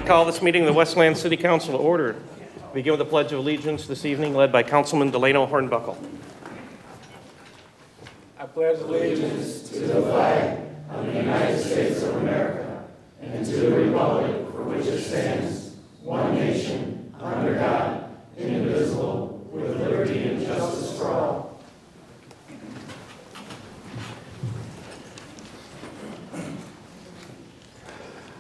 call this meeting of the Westland City Council to order. Begin with the Pledge of Allegiance this evening, led by Councilman Delano Hornbuckle. I pledge allegiance to the flag of the United States of America and to the republic for which it stands, one nation, under God, indivisible, with liberty and justice for all.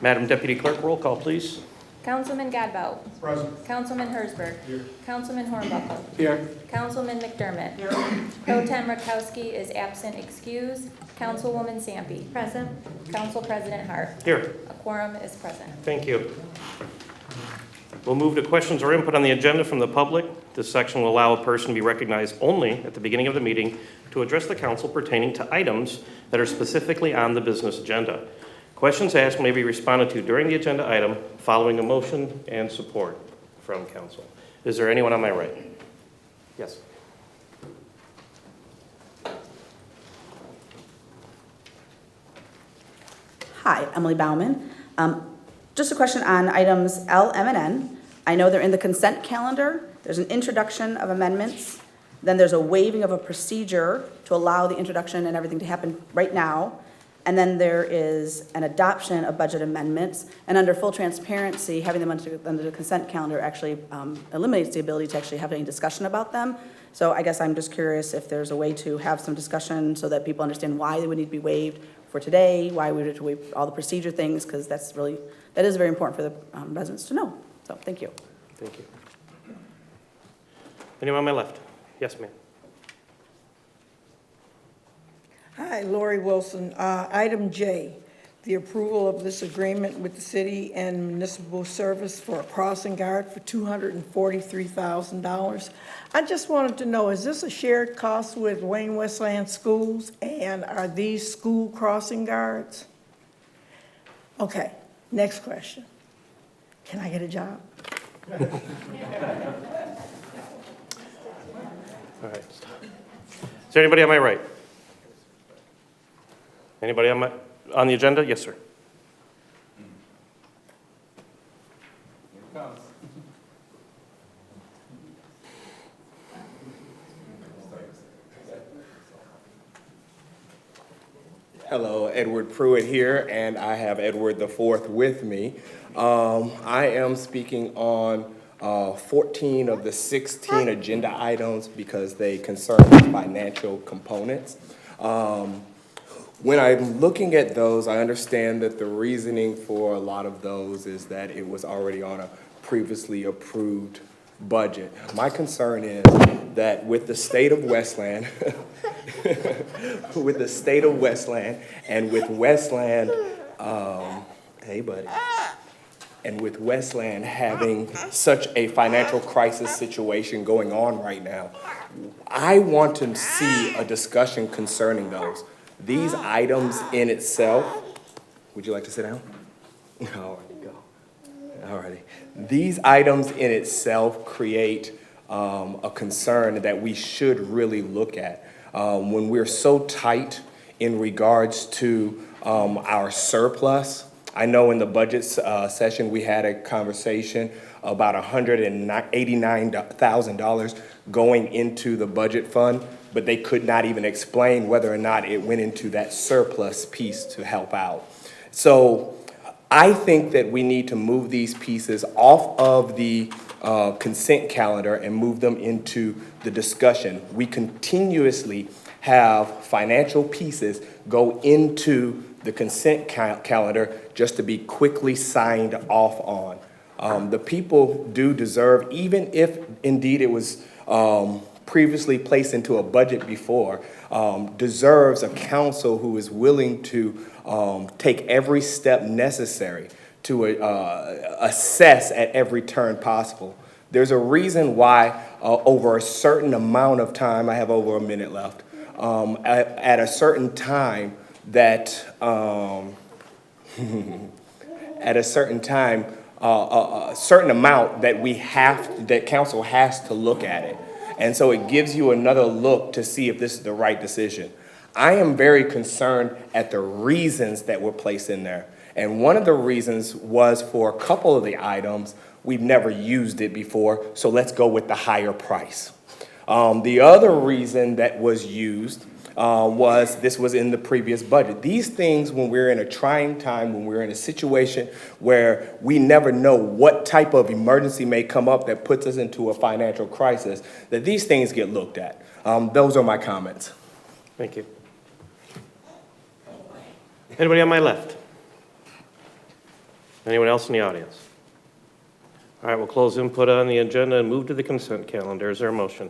Madam Deputy Clerk, roll call, please. Councilman Gadbout. Present. Councilman Hersberg. Here. Councilman Hornbuckle. Here. Councilman McDermott. Here. Pro Tem Rakowski is absent excused. Councilwoman Sampe. Present. Council President Hart. Here. A quorum is present. Thank you. We'll move to questions or input on the agenda from the public. This section will allow a person to be recognized only at the beginning of the meeting to address the council pertaining to items that are specifically on the business agenda. Questions asked may be responded to during the agenda item following a motion and support from council. Is there anyone on my right? Yes. Hi, Emily Bauman. Just a question on items L, M, and N. I know they're in the consent calendar. There's an introduction of amendments. Then there's a waiving of a procedure to allow the introduction and everything to happen right now. And then there is an adoption of budget amendments. And under full transparency, having them under the consent calendar actually eliminates the ability to actually have any discussion about them. So I guess I'm just curious if there's a way to have some discussion so that people understand why they would need to be waived for today, why we would waive all the procedure things, because that is very important for the residents to know. So thank you. Thank you. Anyone on my left? Yes, ma'am. Hi, Lori Wilson. Item J, the approval of this agreement with the city and municipal service for a crossing guard for $243,000. I just wanted to know, is this a shared cost with Wayne Westland Schools, and are these school crossing guards? Okay, next question. Can I get a job? All right. Is there anybody on my right? Anybody on the agenda? Yes, sir. Hello, Edward Pruitt here, and I have Edward IV with me. I am speaking on 14 of the 16 agenda items because they concern financial components. When I'm looking at those, I understand that the reasoning for a lot of those is that it was already on a previously approved budget. My concern is that with the state of Westland, with the state of Westland, and with Westland, hey buddy, and with Westland having such a financial crisis situation going on right now, I want to see a discussion concerning those. These items in itself, would you like to sit down? All right, go. All righty. These items in itself create a concern that we should really look at. When we're so tight in regards to our surplus, I know in the budget session we had a conversation about $189,000 going into the budget fund, but they could not even explain whether or not it went into that surplus piece to help out. So I think that we need to move these pieces off of the consent calendar and move them into the discussion. We continuously have financial pieces go into the consent calendar just to be quickly signed off on. The people do deserve, even if indeed it was previously placed into a budget before, deserves a council who is willing to take every step necessary to assess at every turn possible. There's a reason why over a certain amount of time, I have over a minute left, at a certain time that, at a certain time, a certain amount that that council has to look at it. And so it gives you another look to see if this is the right decision. I am very concerned at the reasons that were placed in there. And one of the reasons was for a couple of the items, we've never used it before, so let's go with the higher price. The other reason that was used was this was in the previous budget. These things, when we're in a trying time, when we're in a situation where we never know what type of emergency may come up that puts us into a financial crisis, that these things get looked at. Those are my comments. Thank you. Anybody on my left? Anyone else in the audience? All right, we'll close input on the agenda and move to the consent calendar. Is there a motion?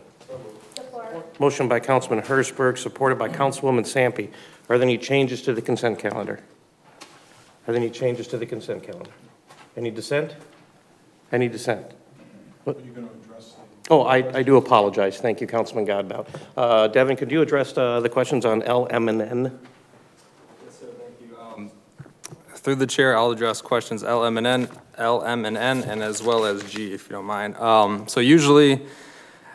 Motion by Councilman Hertzberg, supported by Councilwoman Sampe. Are there any changes to the consent calendar? Are there any changes to the consent calendar? Any dissent? Any dissent? What? Are you going to address it? Oh, I do apologize. Thank you, Councilman Godbout. Devin, could you address the questions on L, M, and N? Yes, sir, thank you. Through the chair, I'll address questions L, M, and N, and as well as G, if you don't mind. So usually,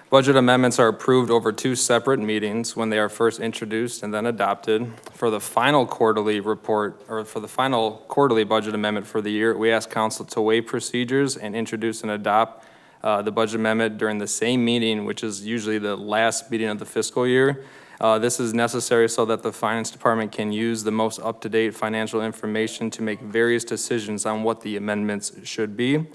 budget amendments are approved over two separate meetings when they are first introduced and then adopted. For the final quarterly report, or for the final quarterly budget amendment for the year, we ask council to waive procedures and introduce and adopt the budget amendment during the same meeting, which is usually the last meeting of the fiscal year. This is necessary so that the finance department can use the most up-to-date financial information to make various decisions on what the amendments should be.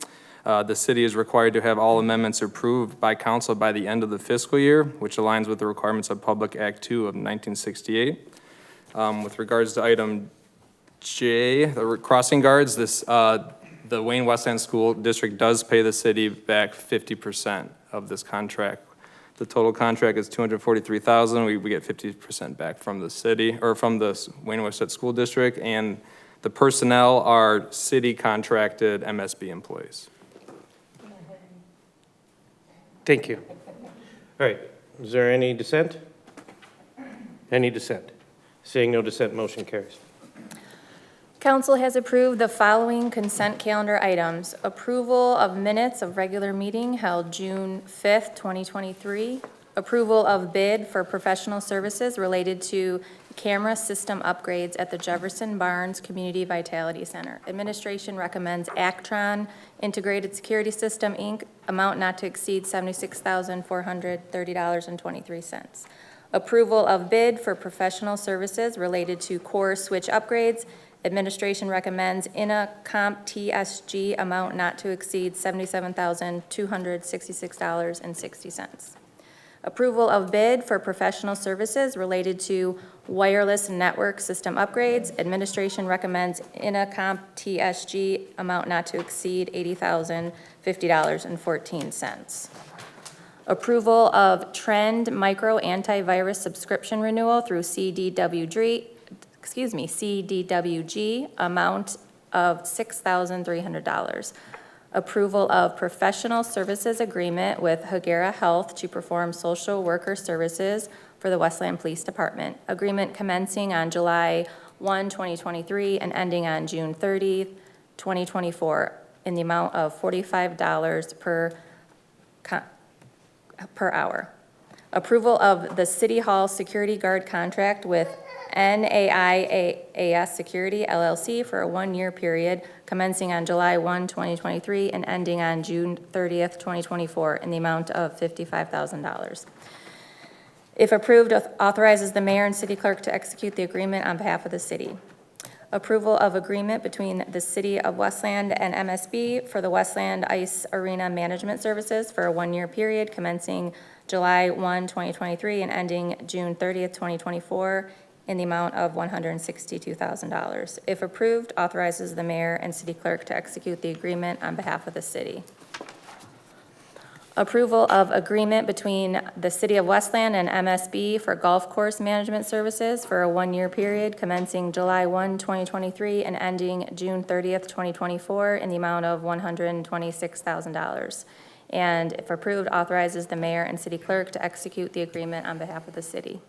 The city is required to have all amendments approved by council by the end of the fiscal year, which aligns with the requirements of Public Act 2 of 1968. With regards to item J, the crossing guards, the Wayne Westland School District does pay the city back 50% of this contract. The total contract is $243,000. We get 50% back from the city, or from the Wayne Westland School District, and the personnel are city contracted MSB employees. Thank you. All right, is there any dissent? Any dissent? Seeing no dissent, motion carries. Council has approved the following consent calendar items. Approval of minutes of regular meeting held June 5th, 2023. Approval of bid for professional services related to camera system upgrades at the Jefferson Barnes Community Vitality Center. Administration recommends Actron Integrated Security System, Inc., amount not to exceed $76,430.23. Approval of bid for professional services related to core switch upgrades. Administration recommends Comp TSG, amount not to exceed $77,266.60. Approval of bid for professional services related to wireless network system upgrades. Administration recommends Comp TSG, amount not to exceed $80,050.14. Approval of Trend Micro Antivirus subscription renewal through CDWG, amount of $6,300. Approval of professional services agreement with Hagera Health to perform social worker services for the Westland Police Department. Agreement commencing on July 1, 2023 and ending on June 30, 2024 in the amount of $45 per hour. Approval of the City Hall security guard contract with NAIAS Security, LLC for a one-year period commencing on July 1, 2023 and ending on June 30th, 2024 in the amount of $55,000. If approved, authorizes the mayor and city clerk to execute the agreement on behalf of the city. Approval of agreement between the City of Westland and MSB for the Westland Ice Arena Management Services for a one-year period commencing July 1, 2023 and ending June 30th, 2024 in the amount of $162,000. If approved, authorizes the mayor and city clerk to execute the agreement on behalf of the city. Approval of agreement between the City of Westland and MSB for golf course management services for a one-year period commencing July 1, 2023 and ending June 30th, 2024 in the amount of $126,000. And if approved, authorizes the mayor and city clerk to execute the agreement on behalf of the city.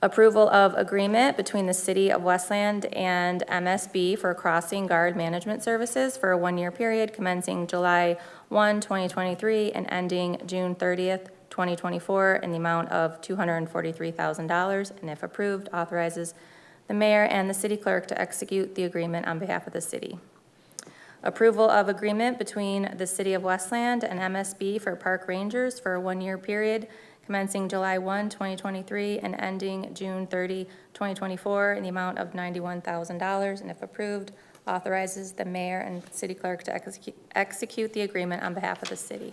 Approval of agreement between the City of Westland and MSB for crossing guard management services for a one-year period commencing July 1, 2023 and ending June 30th, 2024 in the amount of $243,000. And if approved, authorizes the mayor and the city clerk to execute the agreement on behalf of the city. Approval of agreement between the City of Westland and MSB for park rangers for a one-year period commencing July 1, 2023 and ending June 30, 2024 in the amount of $91,000, and if approved, authorizes the mayor and city clerk to execute the agreement on behalf of the city.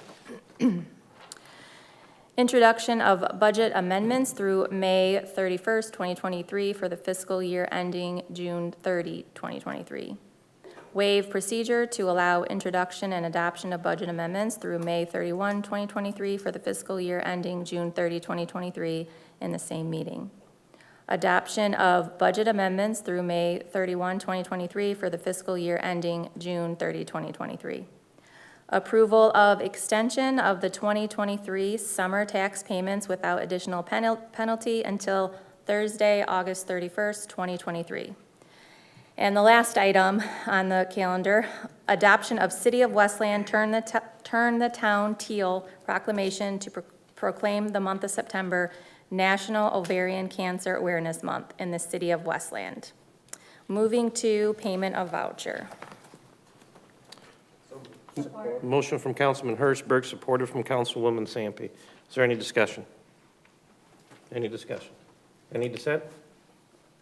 Introduction of budget amendments through May 31st, 2023 for the fiscal year ending June 30, 2023. Waive procedure to allow introduction and adoption of budget amendments through May 31, 2023 for the fiscal year ending June 30, 2023 in the same meeting. Adoption of budget amendments through May 31, 2023 for the fiscal year ending June 30, 2023. Approval of extension of the 2023 summer tax payments without additional penalty until Thursday, August 31st, 2023. And the last item on the calendar, adoption of City of Westland Turn the Town Teal proclamation to proclaim the month of September National Ovarian Cancer Awareness Month in the City of Westland. Moving to payment of voucher. Motion from Councilman Hirschberg, supported from Councilwoman Sampe. Is there any discussion? Any discussion? Any dissent?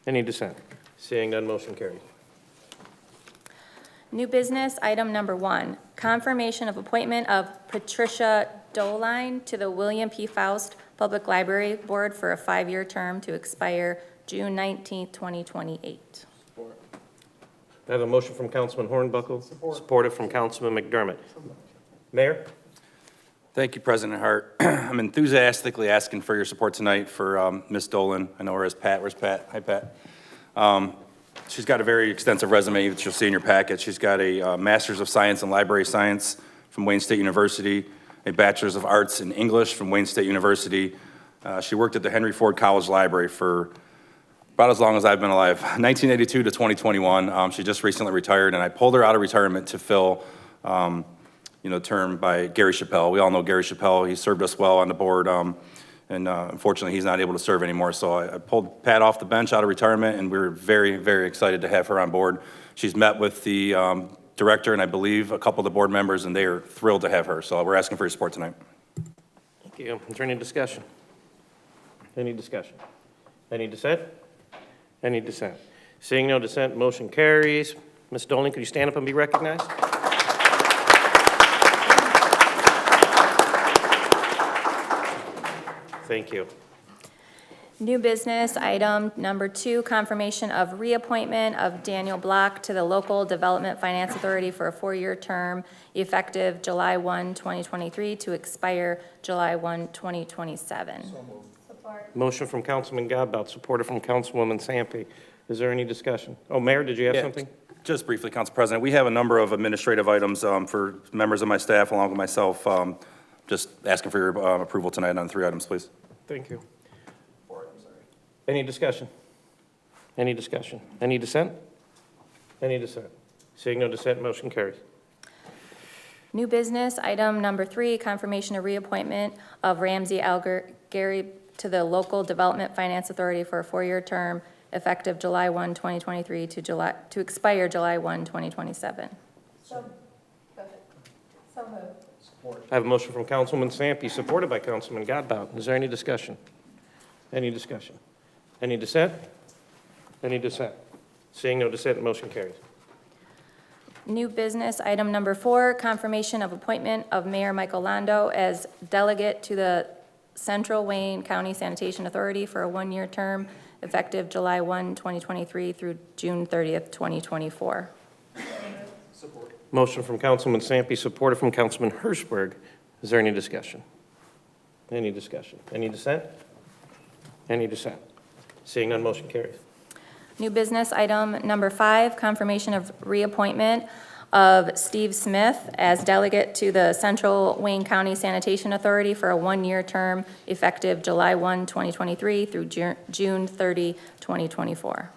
Any dissent? Seeing none, motion carries. New business, item number 1, confirmation of appointment of Patricia Doline to the William P. Faust Public Library Board for a 5-year term to expire June 19, 2028. I have a motion from Councilman Hornbuckle, supported from Councilman McDermott. Mayor? Thank you, President Hart. I'm enthusiastically asking for your support tonight for Ms. Dolan. I know her as Pat. Where's Pat? Hi, Pat. She's got a very extensive resume that you'll see in your packet. She's got a Master's of Science in Library Science from Wayne State University, a Bachelor's of Arts in English from Wayne State University. She worked at the Henry Ford College Library for about as long as I've been alive, 1982 to 2021. She just recently retired, and I pulled her out of retirement to fill term by Gary Chappelle. We all know Gary Chappelle. He served us well on the board, and unfortunately, he's not able to serve anymore. So I pulled Pat off the bench out of retirement, and we were very, very excited to have her on board. She's met with the director and I believe a couple of the board members, and they are thrilled to have her. So we're asking for your support tonight. Thank you. Is there any discussion? Any discussion? Any dissent? Any dissent? Seeing no dissent, motion carries. Ms. Dolan, could you stand up and be recognized? Thank you. New business, item number 2, confirmation of reappointment of Daniel Block to the Local Development Finance Authority for a 4-year term effective July 1, 2023 to expire July 1, 2027. Motion from Councilman Godbout, supported from Councilwoman Sampe. Is there any discussion? Oh, Mayor, did you have something? Just briefly, Council President, we have a number of administrative items for members of my staff along with myself. Just asking for your approval tonight on 3 items, please. Thank you. 4 items, sorry. Any discussion? Any discussion? Any dissent? Any dissent? Seeing no dissent, motion carries. New business, item number 3, confirmation of reappointment of Ramsey Gary to the Local Development Finance Authority for a 4-year term effective July 1, 2023 to expire July 1, 2027. I have a motion from Councilwoman Sampe, supported by Councilman Godbout. Is there any discussion? Any discussion? Any dissent? Any dissent? Seeing no dissent, motion carries. New business, item number 4, confirmation of appointment of Mayor Michael Londo as delegate to the Central Wayne County Sanitation Authority for a 1-year term effective July 1, 2023 through June 30th, 2024. Support. Motion from Councilman Sampe, supported from Councilman Hirschberg. Is there any discussion? Any discussion? Any dissent? Any dissent? Seeing none, motion carries. New business, item number 5, confirmation of reappointment of Steve Smith as delegate to the Central Wayne County Sanitation Authority for a 1-year term effective July 1, 2023 through June 30, 2024.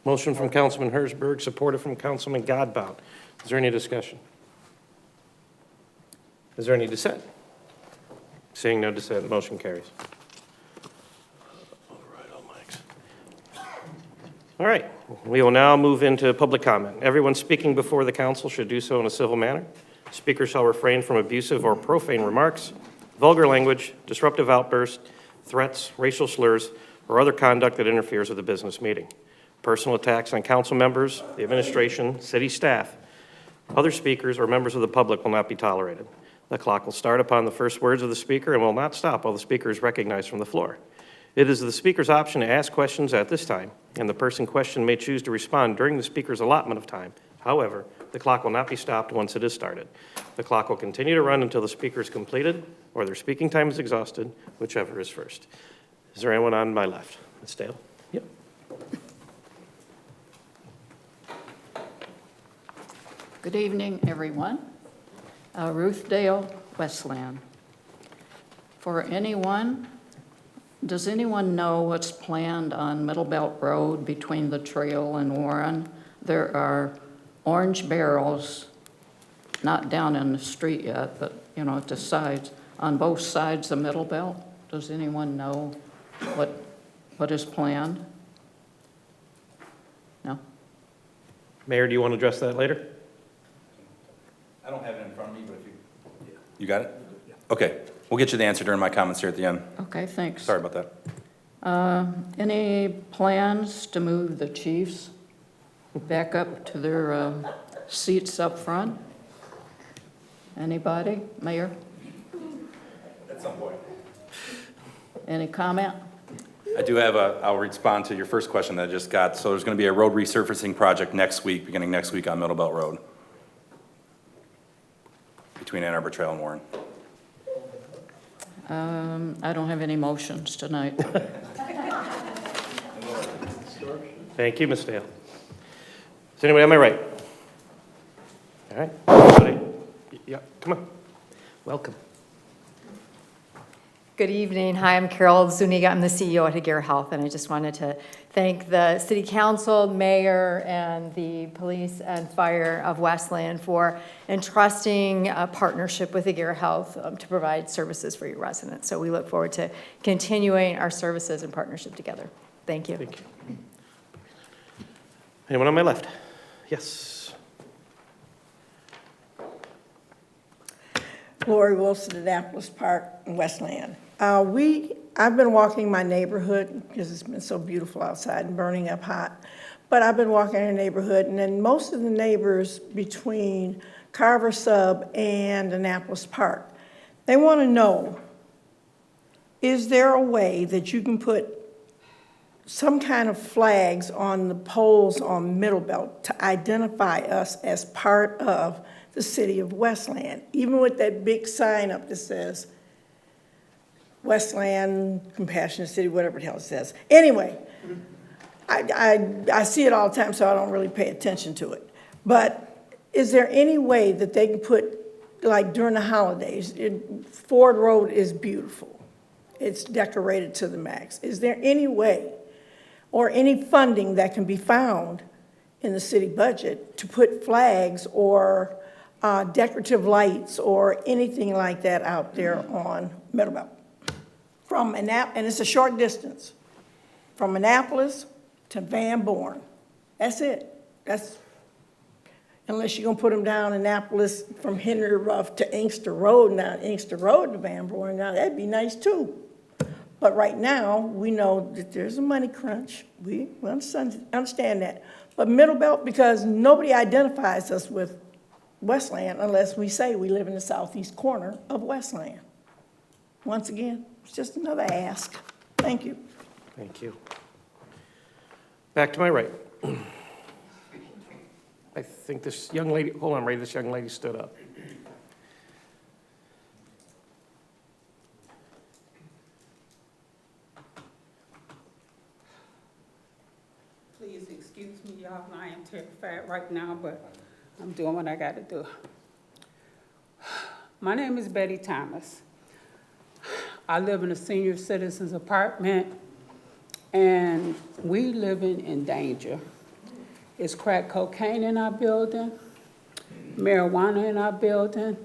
Motion from Councilman Hirschberg, supported from Councilman Godbout. Is there any discussion? Is there any dissent? Seeing no dissent, motion carries. Override all mics. All right, we will now move into public comment. Everyone speaking before the council should do so in a civil manner. Speakers shall refrain from abusive or profane remarks, vulgar language, disruptive outbursts, threats, racial slurs, or other conduct that interferes with the business meeting. Personal attacks on council members, the administration, city staff, other speakers, or members of the public will not be tolerated. The clock will start upon the first words of the speaker and will not stop while the speaker is recognized from the floor. It is the speaker's option to ask questions at this time, and the person questioned may choose to respond during the speaker's allotment of time. However, the clock will not be stopped once it is started. The clock will continue to run until the speaker is completed or their speaking time is exhausted, whichever is first. Is there anyone on my left? Ms. Dale? Yep. Good evening, everyone. Ruth Dale, Westland. For anyone, does anyone know what's planned on Middle Belt Road between the trail and Warren? There are orange barrels, not down in the street yet, but, at the sides, on both sides of Middle Belt. Does anyone know what is planned? No? Mayor, do you want to address that later? I don't have it in front of me, but if you... You got it? Okay, we'll get you the answer during my comments here at the end. Okay, thanks. Sorry about that. Any plans to move the chiefs back up to their seats up front? Anybody? Mayor? At some point. Any comment? I do have I'll respond to your first question that I just got. So there's going to be a road resurfacing project beginning next week on Middle Belt Road, between Ann Arbor Trail and Warren. I don't have any motions tonight. Thank you, Ms. Dale. Is anybody on my right? All right. Anybody? Yeah, come on. Welcome. Good evening. Hi, I'm Carol Zuniga. I'm the CEO at Aguirre Health, and I just wanted to thank the City Council, Mayor, and the Police and Fire of Westland for entrusting a partnership with Aguirre Health to provide services for your residents. So we look forward to continuing our services and partnership together. Thank you. Thank you. Anyone on my left? Yes. Lori Wilson, Annapolis Park, Westland. I've been walking my neighborhood because it's been so beautiful outside and burning up hot. But I've been walking in the neighborhood, and then most of the neighbors between Carver Sub and Annapolis Park, they want to know, is there a way that you can put some kind of flags on the poles on Middle Belt to identify us as part of the city of Westland, even with that big sign up that says Westland, Compassionate City, whatever the hell it says. Anyway, I see it all the time, so I don't really pay attention to it. But is there any way that they can put, like during the holidays, Ford Road is beautiful. It's decorated to the max. Is there any way or any funding that can be found in the city budget to put flags or decorative lights or anything like that out there on Middle Belt? From Annapolis, and it's a short distance, from Annapolis to Van Born. That's it. That's, unless you're gonna put them down Annapolis from Henry Ruff to Inkster Road, now Inkster Road to Van Born, now that'd be nice too. But right now, we know that there's a money crunch. We understand that. But Middle Belt, because nobody identifies us with Westland unless we say we live in the southeast corner of Westland. Once again, it's just another ask. Thank you. Thank you. Back to my right. I think this young lady, hold on, Ray, this young lady stood up. Please excuse me, y'all. I am terrified right now, but I'm doing what I got to do. My name is Betty Thomas. I live in a senior citizens apartment, and we living in danger. It's crack cocaine in our building, marijuana in our building,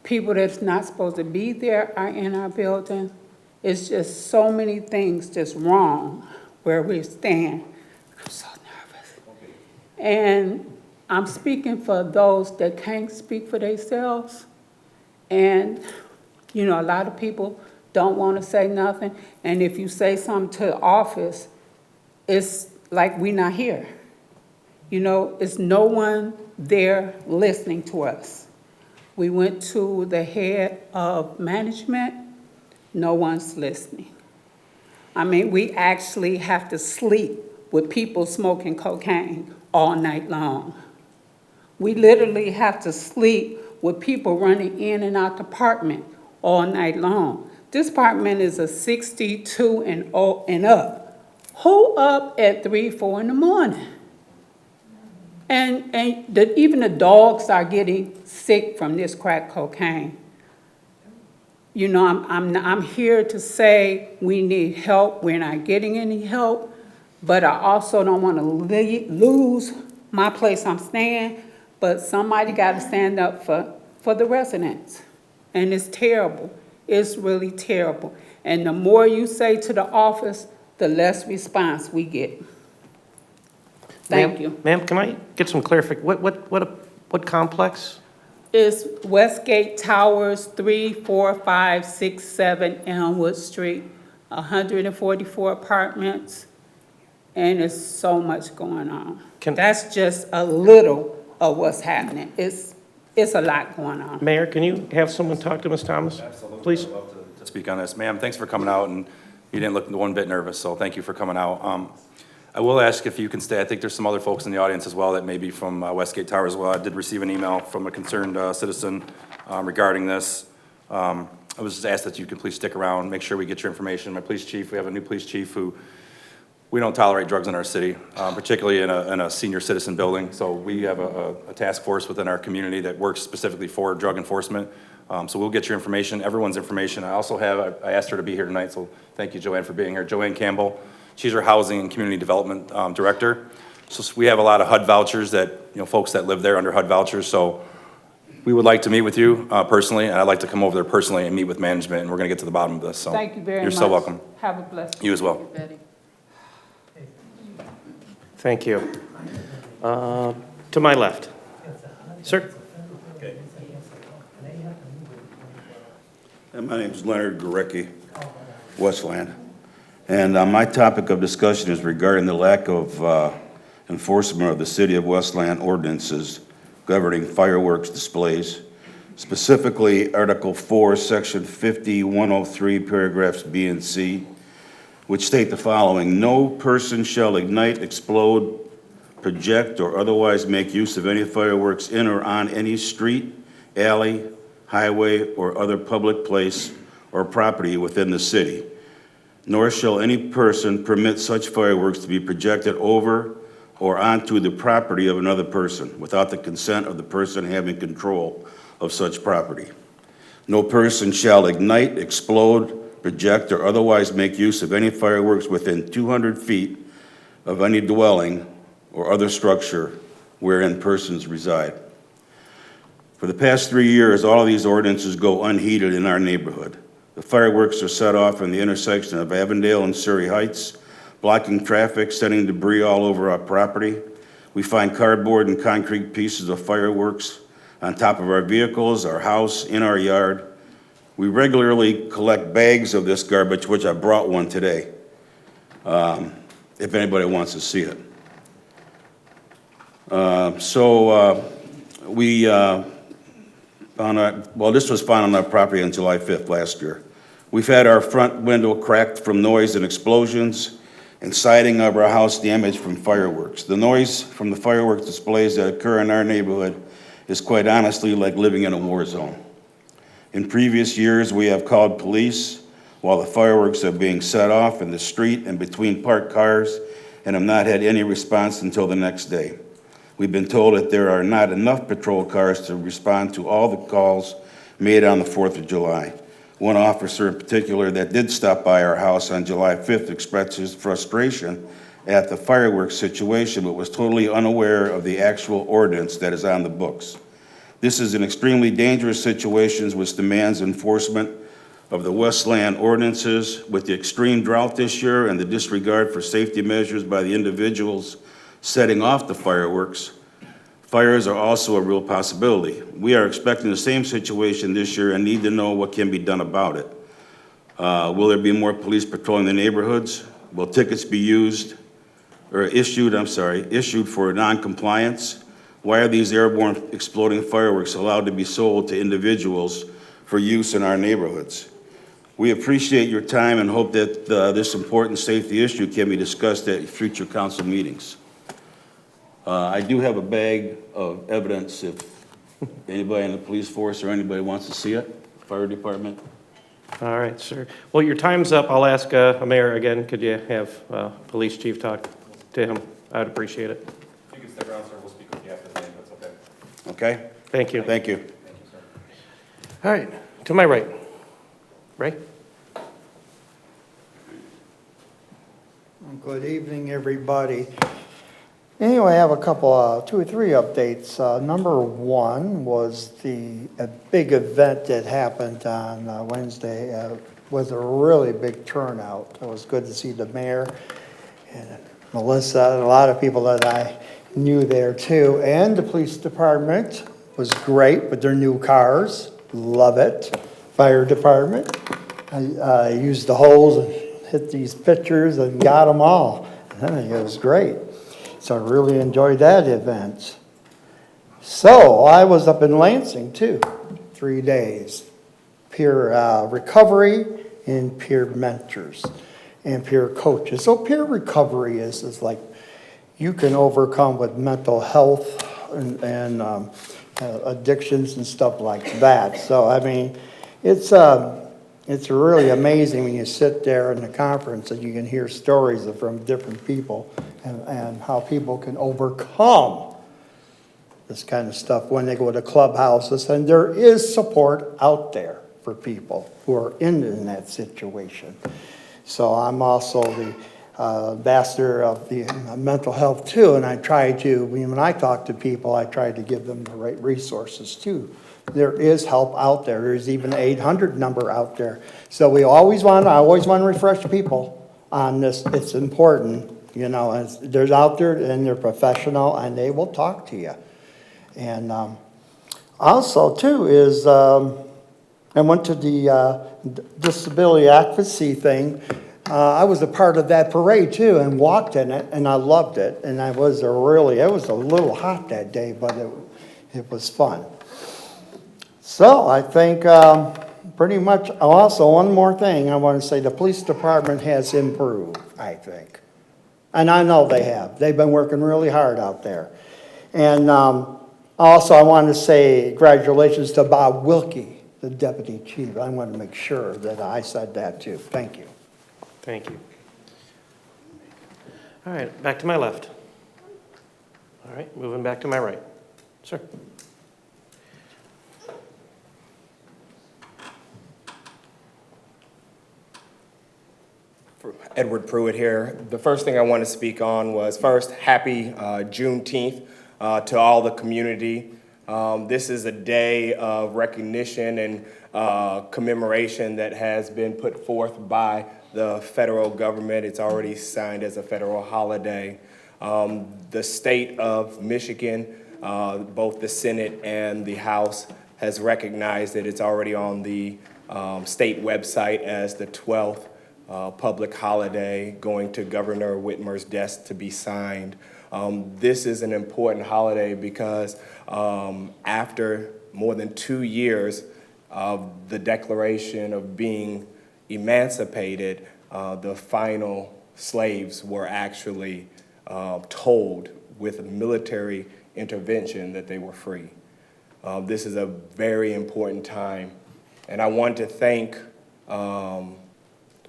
people that's not supposed to be there are in our building. It's just so many things just wrong where we stand. I'm so nervous. And I'm speaking for those that can't speak for themselves. And, you know, a lot of people don't want to say nothing. And if you say something to the office, it's like we're not here. You know, it's no one there listening to us. We went to the head of management, no one's listening. I mean, we actually have to sleep with people smoking cocaine all night long. We literally have to sleep with people running in and out the apartment all night long. This apartment is a 62 and up. Who up at 3, 4 in the morning? And even the dogs are getting sick from this crack cocaine. You know, I'm here to say we need help. We're not getting any help, but I also don't want to lose my place I'm staying. But somebody got to stand up for the residents, and it's terrible. It's really terrible. And the more you say to the office, the less response we get. Thank you. Ma'am, can I get some clarification? What complex? It's Westgate Towers, 3, 4, 5, 6, 7 Elmwood Street, 144 apartments, and there's so much going on. That's just a little of what's happening. It's a lot going on. Mayor, can you have someone talk to Ms. Thomas? Absolutely. Please. I'd love to speak on this. Ma'am, thanks for coming out, and you didn't look one bit nervous, so thank you for coming out. I will ask if you can stay. I think there's some other folks in the audience as well that may be from Westgate Tower as well. I did receive an email from a concerned citizen regarding this. I was just asked that you could please stick around, make sure we get your information. My police chief, we have a new police chief who, we don't tolerate drugs in our city, particularly in a senior citizen building. So we have a task force within our community that works specifically for drug enforcement. So we'll get your information, everyone's information. I also have, I asked her to be here tonight, so thank you, Joanne, for being here. Joanne Campbell, she's our Housing and Community Development Director. So we have a lot of HUD vouchers that, you know, folks that live there under HUD vouchers. So we would like to meet with you personally, and I'd like to come over there personally and meet with management, and we're gonna get to the bottom of this. So Thank you very much. You're so welcome. Have a blessed day. You as well. Betty. Thank you. To my left. Sir? My name is Leonard Gorecki, Westland. And my topic of discussion is regarding the lack of enforcement of the City of Westland ordinances governing fireworks displays, specifically Article 4, Section 50-103, paragraphs B and C, which state the following: no person shall ignite, explode, project, or otherwise make use of any fireworks in or on any street, alley, highway, or other public place or property within the city. Nor shall any person permit such fireworks to be projected over or onto the property of another person without the consent of the person having control of such property. No person shall ignite, explode, project, or otherwise make use of any fireworks within 200 feet of any dwelling or other structure wherein persons reside. For the past 3 years, all of these ordinances go unheeded in our neighborhood. The fireworks are set off in the intersection of Avondale and Surrey Heights, blocking traffic, sending debris all over our property. We find cardboard and concrete pieces of fireworks on top of our vehicles, our house, in our yard. We regularly collect bags of this garbage, which I brought one today, if anybody wants to see it. This was found on our property on July 5th last year. We've had our front window cracked from noise and explosions, and siding of our house damaged from fireworks. The noise from the fireworks displays that occur in our neighborhood is quite honestly like living in a war zone. In previous years, we have called police while the fireworks are being set off in the street and between parked cars, and have not had any response until the next day. We've been told that there are not enough patrol cars to respond to all the calls made on the 4th of July. One officer in particular that did stop by our house on July 5th expressed his frustration at the fireworks situation, but was totally unaware of the actual ordinance that is on the books. This is an extremely dangerous situation which demands enforcement of the Westland ordinances. With the extreme drought this year and the disregard for safety measures by the individuals setting off the fireworks, fires are also a real possibility. We are expecting the same situation this year and need to know what can be done about it. Will there be more police patrolling the neighborhoods? Will tickets be issued for non-compliance? Why are these airborne exploding fireworks allowed to be sold to individuals for use in our neighborhoods? We appreciate your time and hope that this important safety issue can be discussed at future council meetings. I do have a bag of evidence if anybody in the police force or anybody wants to see it, fire department. All right, sir. Well, your time's up. I'll ask Mayor again, could you have police chief talk to him? I'd appreciate it. If you can stick around, sir, we'll speak with you after the meeting, that's okay. Okay? Thank you. Thank you. Thank you, sir. All right, to my right. Ray? Good evening, everybody. Anyway, I have a couple, 2 or 3 updates. Number one was a big event that happened on Wednesday. Was a really big turnout. It was good to see the mayor and Melissa, and a lot of people that I knew there too. And the police department was great with their new cars. Love it. Fire department. I used the hose and hit these pictures and got them all. It was great. So I really enjoyed that event. So I was up in Lansing too, 3 days. Peer recovery and peer mentors and peer coaches. So peer recovery is like you can overcome with mental health and addictions and stuff like that. So I mean, it's really amazing when you sit there in the conference and you can hear stories from different people and how people can overcome this kind of stuff when they go to clubhouses. And there is support out there for people who are in that situation. So I'm also the ambassador of the mental health too, and I try to, when I talk to people, I try to give them the right resources too. There is help out there. There's even an 800 number out there. So I always want to refresh people on this. It's important, you know, they're out there and they're professional and they will talk to you. And also too is, I went to the disability advocacy thing. I was a part of that parade too and walked in it and I loved it. And it was a little hot that day, but it was fun. So I think pretty much, also one more thing I want to say, the police department has improved, I think. And I know they have. They've been working really hard out there. And also I want to say congratulations to Bob Wilkie, the deputy chief. I want to make sure that I said that too. Thank you. Thank you. All right, back to my left. All right, moving back to my right. Sir. Edward Pruitt here. The first thing I want to speak on was first, happy Juneteenth to all the community. This is a day of recognition and commemoration that has been put forth by the federal government. It's already signed as a federal holiday. The state of Michigan, both the Senate and the House, has recognized that it's already on the state website as the 12th public holiday, going to Governor Whitmer's desk to be signed. This is an important holiday because after more than 2 years of the Declaration of being emancipated, the final slaves were actually told with military intervention that they were free. This is a very important time, and I want to thank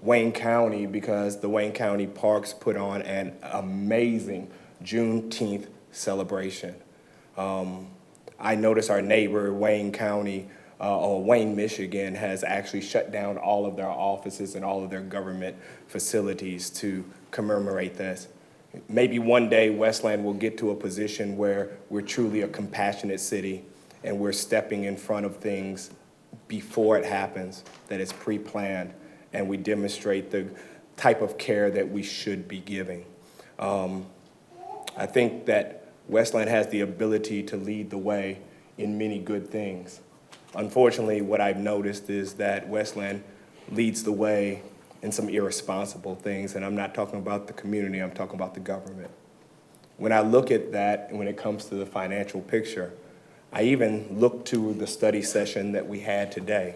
Wayne County because the Wayne County Parks put on an amazing Juneteenth celebration. I noticed our neighbor, Wayne County, or Wayne, Michigan, has actually shut down all of their offices and all of their government facilities to commemorate this. Maybe one day Westland will get to a position where we're truly a compassionate city and we're stepping in front of things before it happens, that it's pre-planned, and we demonstrate the type of care that we should be giving. I think that Westland has the ability to lead the way in many good things. Unfortunately, what I've noticed is that Westland leads the way in some irresponsible things, and I'm not talking about the community, I'm talking about the government. When I look at that, and when it comes to the financial picture, I even look to the study session that we had today.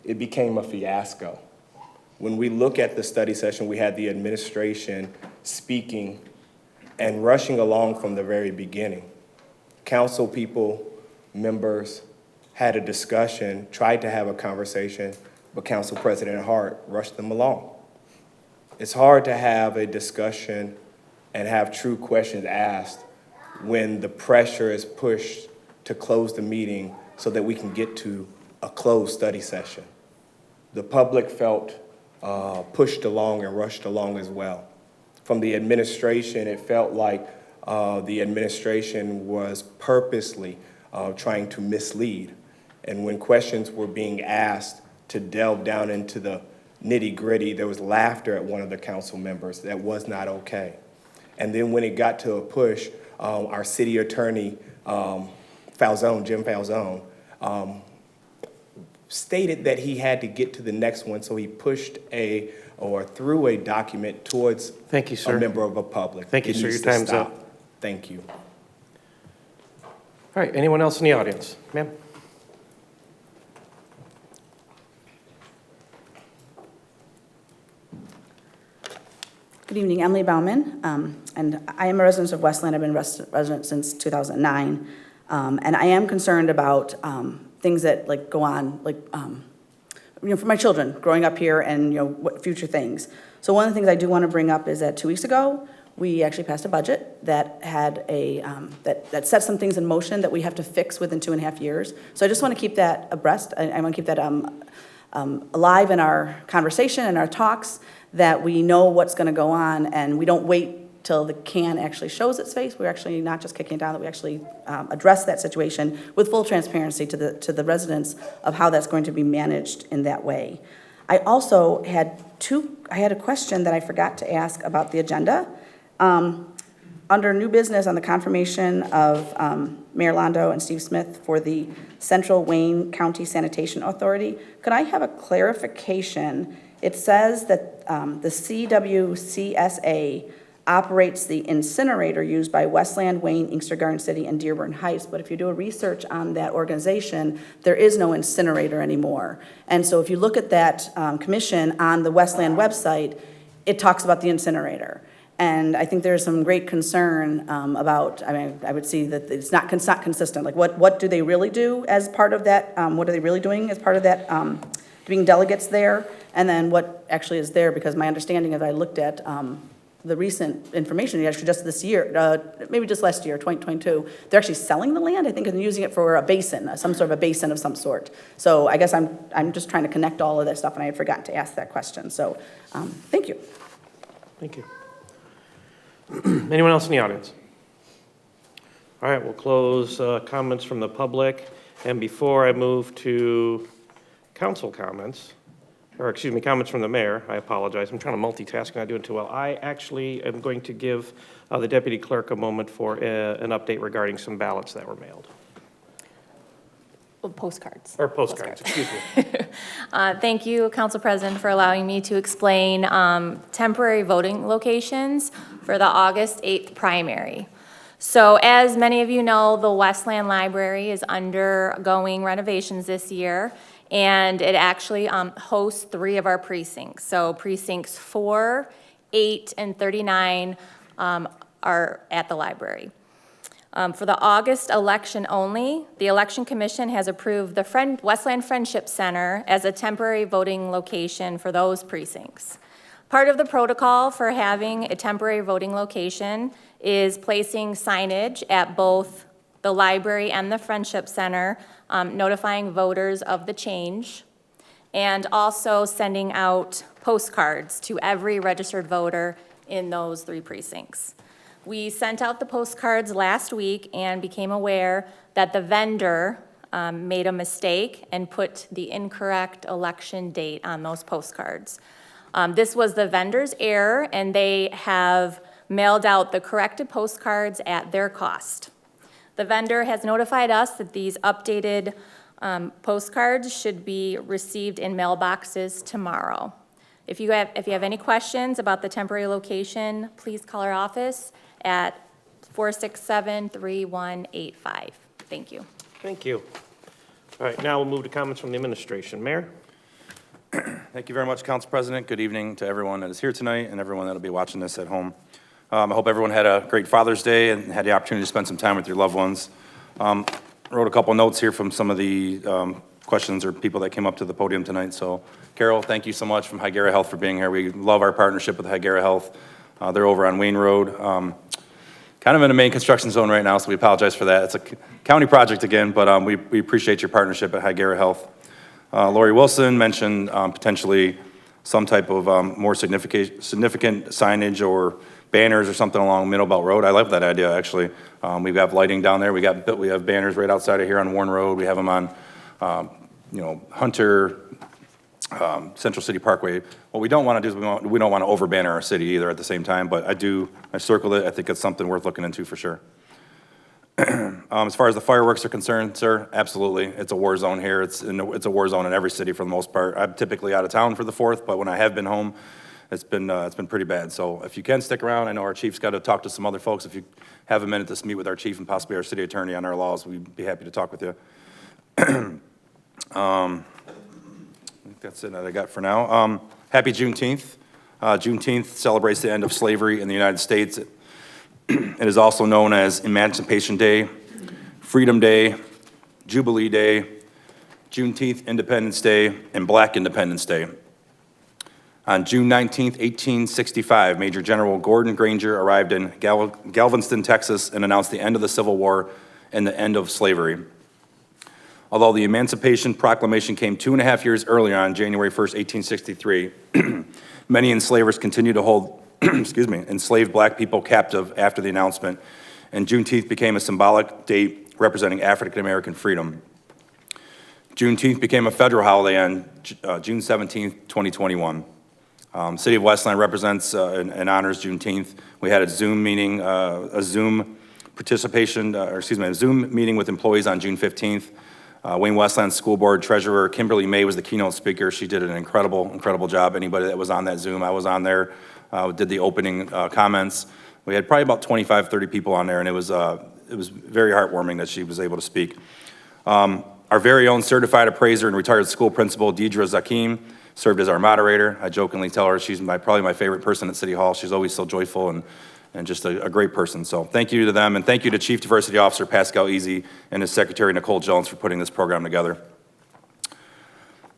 It became a fiasco. When we look at the study session, we had the administration speaking and rushing along from the very beginning. Council people, members had a discussion, tried to have a conversation, but Council President Hart rushed them along. It's hard to have a discussion and have true questions asked when the pressure is pushed to close the meeting so that we can get to a closed study session. The public felt pushed along and rushed along as well. From the administration, it felt like the administration was purposely trying to mislead. And when questions were being asked to delve down into the nitty-gritty, there was laughter at one of the council members. That was not okay. And then when it got to a push, our city attorney, Jim Falzone, stated that he had to get to the next one, so he pushed threw a document towards Thank you, sir. a member of the public. Thank you, It sir. needs Your to time's stop. up. Thank you. All right, anyone else in the audience? Ma'am? Good evening, Emily Bauman, and I am a resident of Westland. I've been a resident since 2009, and I am concerned about things that go on, for my children growing up here and what future things. So one of the things I do want to bring up is that 2 weeks ago, we actually passed a budget that had that set some things in motion that we have to fix within 2.5 years. So I just want to keep that abreast. I want to keep that alive in our conversation and our talks, that we know what's going to go on and we don't wait till the can actually shows its face. We're actually not just kicking it down, that we actually address that situation with full transparency to the residents of how that's going to be managed in that way. I also had a question that I forgot to ask about the agenda. Under new business on the confirmation of Mayor Londo and Steve Smith for the Central Wayne County Sanitation Authority, could I have a clarification? It says that the CWCSA operates the incinerator used by Westland, Wayne, Inkster Garden City, and Dearborn Heights, but if you do a research on that organization, there is no incinerator anymore. And so if you look at that commission on the Westland website, it talks about the incinerator. And I think there's some great concern about, I would see that it's not consistent. Like, what do they really do as part of that? What are they really doing as part of that, being delegates there? And then what actually is there? Because my understanding, as I looked at the recent information, actually just this year, maybe just last year, 2022, they're actually selling the land, I think, and using it for a basin, some sort of a basin of some sort. So I guess I'm just trying to connect all of that stuff, and I had forgotten to ask that question. So thank you. Thank you. Anyone else in the audience? All right, we'll close comments from the public. And before I move to council comments, comments from the mayor, I apologize. I'm trying to multitask and not doing too well. I actually am going to give the deputy clerk a moment for an update regarding some ballots that were mailed. Postcards. Or postcards, excuse me. Thank you, Council President, for allowing me to explain temporary voting locations for the August 8th primary. So as many of you know, the Westland Library is undergoing renovations this year, and it actually hosts 3 of our precincts. So precincts 4, 8, and 39 are at the library. For the August election only, the Election Commission has approved the Westland Friendship Center as a temporary voting location for those precincts. Part of the protocol for having a temporary voting location is placing signage at both the library and the Friendship Center, notifying voters of the change, and also sending out postcards to every registered voter in those 3 precincts. We sent out the postcards last week and became aware that the vendor made a mistake and put the incorrect election date on those postcards. This was the vendor's error, and they have mailed out the corrected postcards at their cost. The vendor has notified us that these updated postcards should be received in mailboxes tomorrow. If you have any questions about the temporary location, please call our office at 467-3185. Thank you. Thank you. All right, now we'll move to comments from the administration. Mayor? Thank you very much, Council President. Good evening to everyone that is here tonight and everyone that'll be watching this at home. I hope everyone had a great Father's Day and had the opportunity to spend some time with your loved ones. Wrote a couple notes here from some of the questions or people that came up to the podium tonight. So, Carol, thank you so much from Higera Health for being here. We love our partnership with Higera Health. They're over on Wayne Road. Kind of in a main construction zone right now, so we apologize for that. It's a county project again, but we appreciate your partnership at Higera Health. Lori Wilson mentioned potentially some type of more significant signage or banners or something along Middle Belt Road. I love that idea, actually. We've got lighting down there. We have banners right outside of here on Warren Road. We have them on, Hunter, Central City Parkway. What we don't want to do is we don't want to over banner our city either at the same time, but I circled it. I think it's something worth looking into for sure. As far as the fireworks are concerned, sir, absolutely. It's a war zone here. It's a war zone in every city for the most part. I'm typically out of town for the 4th, but when I have been home, it's been pretty bad. So if you can stick around, I know our chief's got to talk to some other folks. If you have a minute to meet with our chief and possibly our city attorney on our laws, we'd be happy to talk with you. I think that's it that I got for now. Happy Juneteenth. Juneteenth celebrates the end of slavery in the United States. It is also known as Emancipation Day, Freedom Day, Jubilee Day, Juneteenth Independence Day, and Black Independence Day. On June 19, 1865, Major General Gordon Granger arrived in Galveston, Texas, and announced the end of the Civil War and the end of slavery. Although the Emancipation Proclamation came 2.5 years earlier on January 1, 1863, many enslavers continued to hold enslaved black people captive after the announcement, and Juneteenth became a symbolic date representing African American freedom. Juneteenth became a federal holiday on June 17, 2021. City of Westland represents and honors Juneteenth. We had a Zoom meeting, a Zoom meeting with employees on June 15th. Wayne Westland School Board Treasurer Kimberly May was the keynote speaker. She did an incredible job. Anybody that was on that Zoom, I was on there, did the opening comments. We had probably about 25, 30 people on there, and it was very heartwarming that she was able to speak. Our very own certified appraiser and retired school principal, Deidre Zakim, served as our moderator. I jokingly tell her she's probably my favorite person at City Hall. She's always so joyful and just a great person. So thank you to them, and thank you to Chief Diversity Officer Pascal Easy and his secretary, Nicole Jones, for putting this program together.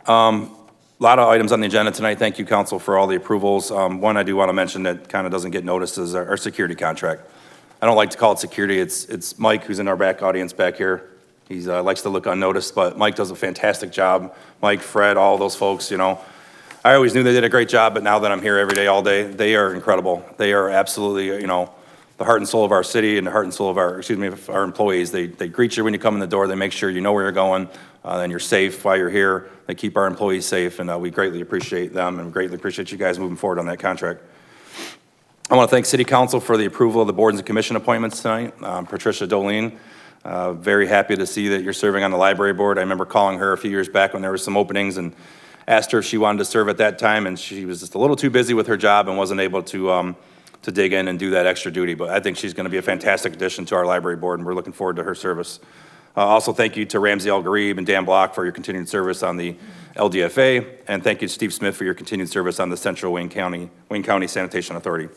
A lot of items on the agenda tonight. Thank you, Council, for all the approvals. One I do want to mention that kind of doesn't get noticed is our security contract. I don't like to call it security. It's Mike, who's in our back audience back here. He likes to look unnoticed, but Mike does a fantastic job. Mike, Fred, all those folks, I always knew they did a great job, but now that I'm here every day, all day, they are incredible. They are absolutely, the heart and soul of our city and the heart and soul of our employees. They greet you when you come in the door. They make sure you know where you're going, and you're safe while you're here. They keep our employees safe, and we greatly appreciate them and greatly appreciate you guys moving forward on that contract. I want to thank City Council for the approval of the boards and commission appointments tonight. Patricia Dolene, very happy to see that you're serving on the library board. I remember calling her a few years back when there were some openings and asked her if she wanted to serve at that time, and she was just a little too busy with her job and wasn't able to dig in and do that extra duty. But I think she's going to be a fantastic addition to our library board, and we're looking forward to her service. Also, thank you to Ramsey El Garib and Dan Block for your continued service on the LDFA, and thank you to Steve Smith for your continued service on the Central Wayne County Sanitation Authority.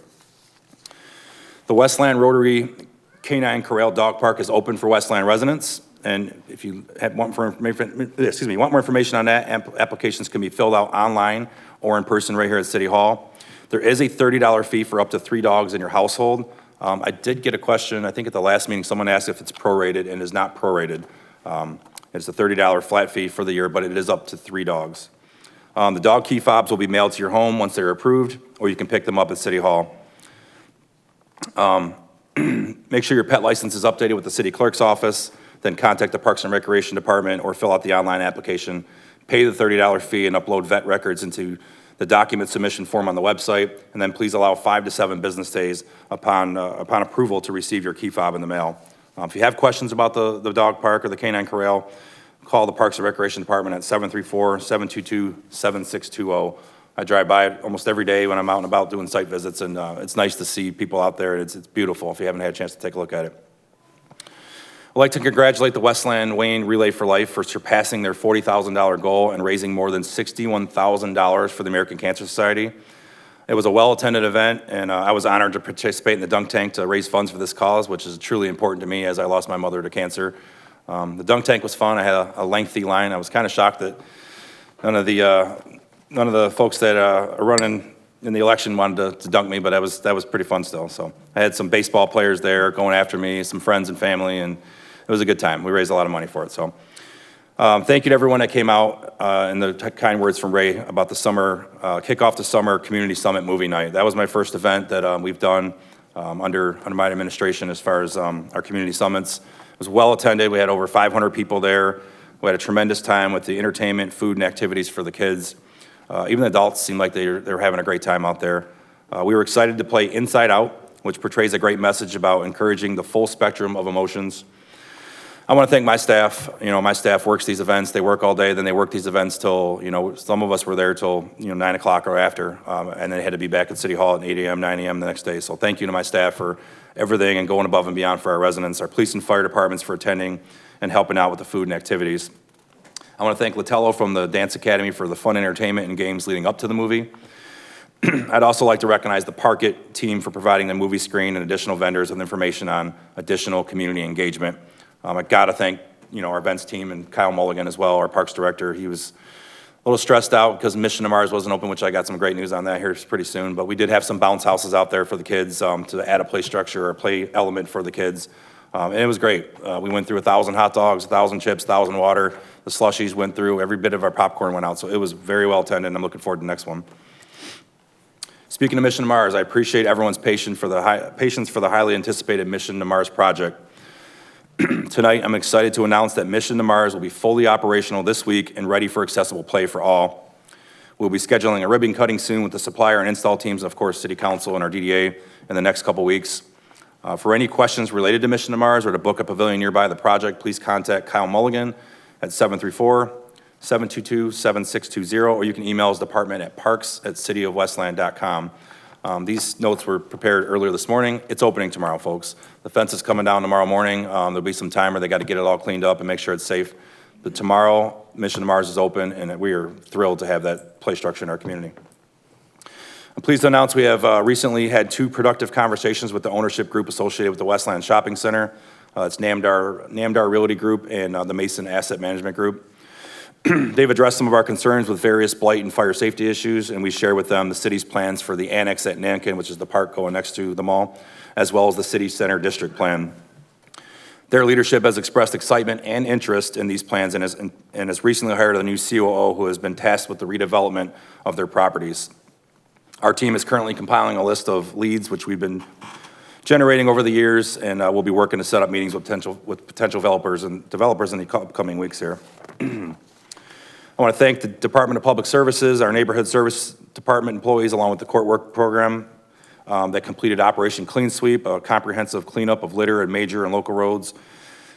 The Westland Rotary Canine Corral Dog Park is open for Westland residents, and if you want more information on that, applications can be filled out online or in person right here at City Hall. There is a $30 fee for up to 3 dogs in your household. I did get a question, I think at the last meeting, someone asked if it's prorated, and it is not prorated. It's a $30 flat fee for the year, but it is up to 3 dogs. The dog key fobs will be mailed to your home once they're approved, or you can pick them up at City Hall. Make sure your pet license is updated with the city clerk's office. then contact the Parks and Recreation Department or fill out the online application, pay the $30 fee, and upload vet records into the document submission form on the website, and then please allow 5 to 7 business days upon approval to receive your key fob in the mail. If you have questions about the dog park or the canine corral, call the Parks and Recreation Department at 734-722-7620. I drive by it almost every day when I'm out and about doing site visits, and it's nice to see people out there. It's beautiful if you haven't had a chance to take a look at it. I'd like to congratulate the Westland Wayne Relay for Life for surpassing their $40,000 goal and raising more than $61,000 for the American Cancer Society. It was a well-attended event, and I was honored to participate in the dunk tank to raise funds for this cause, which is truly important to me as I lost my mother to cancer. The dunk tank was fun. I had a lengthy line. I was kind of shocked that none of the folks that are running in the election wanted to dunk me, but that was pretty fun still. So I had some baseball players there going after me, some friends and family, and it was a good time. We raised a lot of money for it. So thank you to everyone that came out and the kind words from Ray about the summer, kick off the summer community summit movie night. That was my first event that we've done under my administration as far as our community summits. It was well attended. We had over 500 people there. We had a tremendous time with the entertainment, food, and activities for the kids. Even the adults seemed like they were having a great time out there. We were excited to play Inside Out, which portrays a great message about encouraging the full spectrum of emotions. I want to thank my staff. My staff works these events. They work all day, then they work these events till, some of us were there till, 9 o'clock or after, and they had to be back at City Hall at 8 a.m., 9 a.m. the next day. So thank you to my staff for everything and going above and beyond for our residents, our police and fire departments for attending and helping out with the food and activities. I want to thank Latello from the Dance Academy for the fun entertainment and games leading up to the movie. I'd also like to recognize the Park It team for providing the movie screen and additional vendors with information on additional community engagement. I got to thank, our events team and Kyle Mulligan as well, our Parks Director. He was a little stressed out because Mission to Mars wasn't open, which I got some great news on that here pretty soon. But we did have some bounce houses out there for the kids to add a play structure or a play element for the kids. And it was great. We went through 1,000 hot dogs, 1,000 chips, 1,000 water. The slushies went through. Every bit of our popcorn went out. So it was very well attended, and I'm looking forward to the next one. Speaking of Mission to Mars, I appreciate everyone's patience for the highly anticipated Mission to Mars project. Tonight, I'm excited to announce that Mission to Mars will be fully operational this week and ready for accessible play for all. We'll be scheduling a ribbon cutting soon with the supplier and install teams, and of course, City Council and our DDA in the next couple weeks. For any questions related to Mission to Mars or to book a pavilion nearby the project, please contact Kyle Mulligan at 734-722-7620, or you can email his department at parks@cityofwestland.com. These notes were prepared earlier this morning. It's opening tomorrow, folks. The fence is coming down tomorrow morning. There'll be some time where they got to get it all cleaned up and make sure it's safe. But tomorrow, Mission to Mars is open, and we are thrilled to have that play structure in our community. I'm pleased to announce we have recently had 2 productive conversations with the ownership group associated with the Westland Shopping Center. It's Namdar Realty Group and the Mason Asset Management Group. They've addressed some of our concerns with various blight and fire safety issues, and we share with them the city's plans for the annex at Nankin, which is the park going next to the mall, as well as the city center district plan. Their leadership has expressed excitement and interest in these plans and has recently hired a new COO who has been tasked with the redevelopment of their properties. Our team is currently compiling a list of leads, which we've been generating over the years, and we'll be working to set up meetings with potential developers in the upcoming weeks here. I want to thank the Department of Public Services, our Neighborhood Service Department employees, along with the court work program that completed Operation Clean Sweep, a comprehensive cleanup of litter and major and local roads,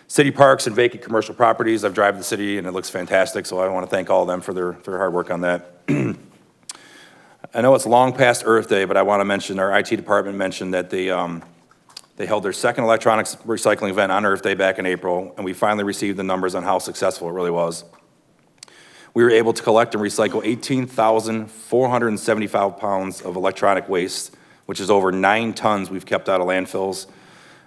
city parks, and vacant commercial properties. I've driven the city, and it looks fantastic, so I want to thank all of them for their hard work on that. I know it's long past Earth Day, but I want to mention our IT department mentioned that they held their second electronics recycling event on Earth Day back in April, and we finally received the numbers on how successful it really was. We were able to collect and recycle 18,475 pounds of electronic waste, which is over 9 tons we've kept out of landfills.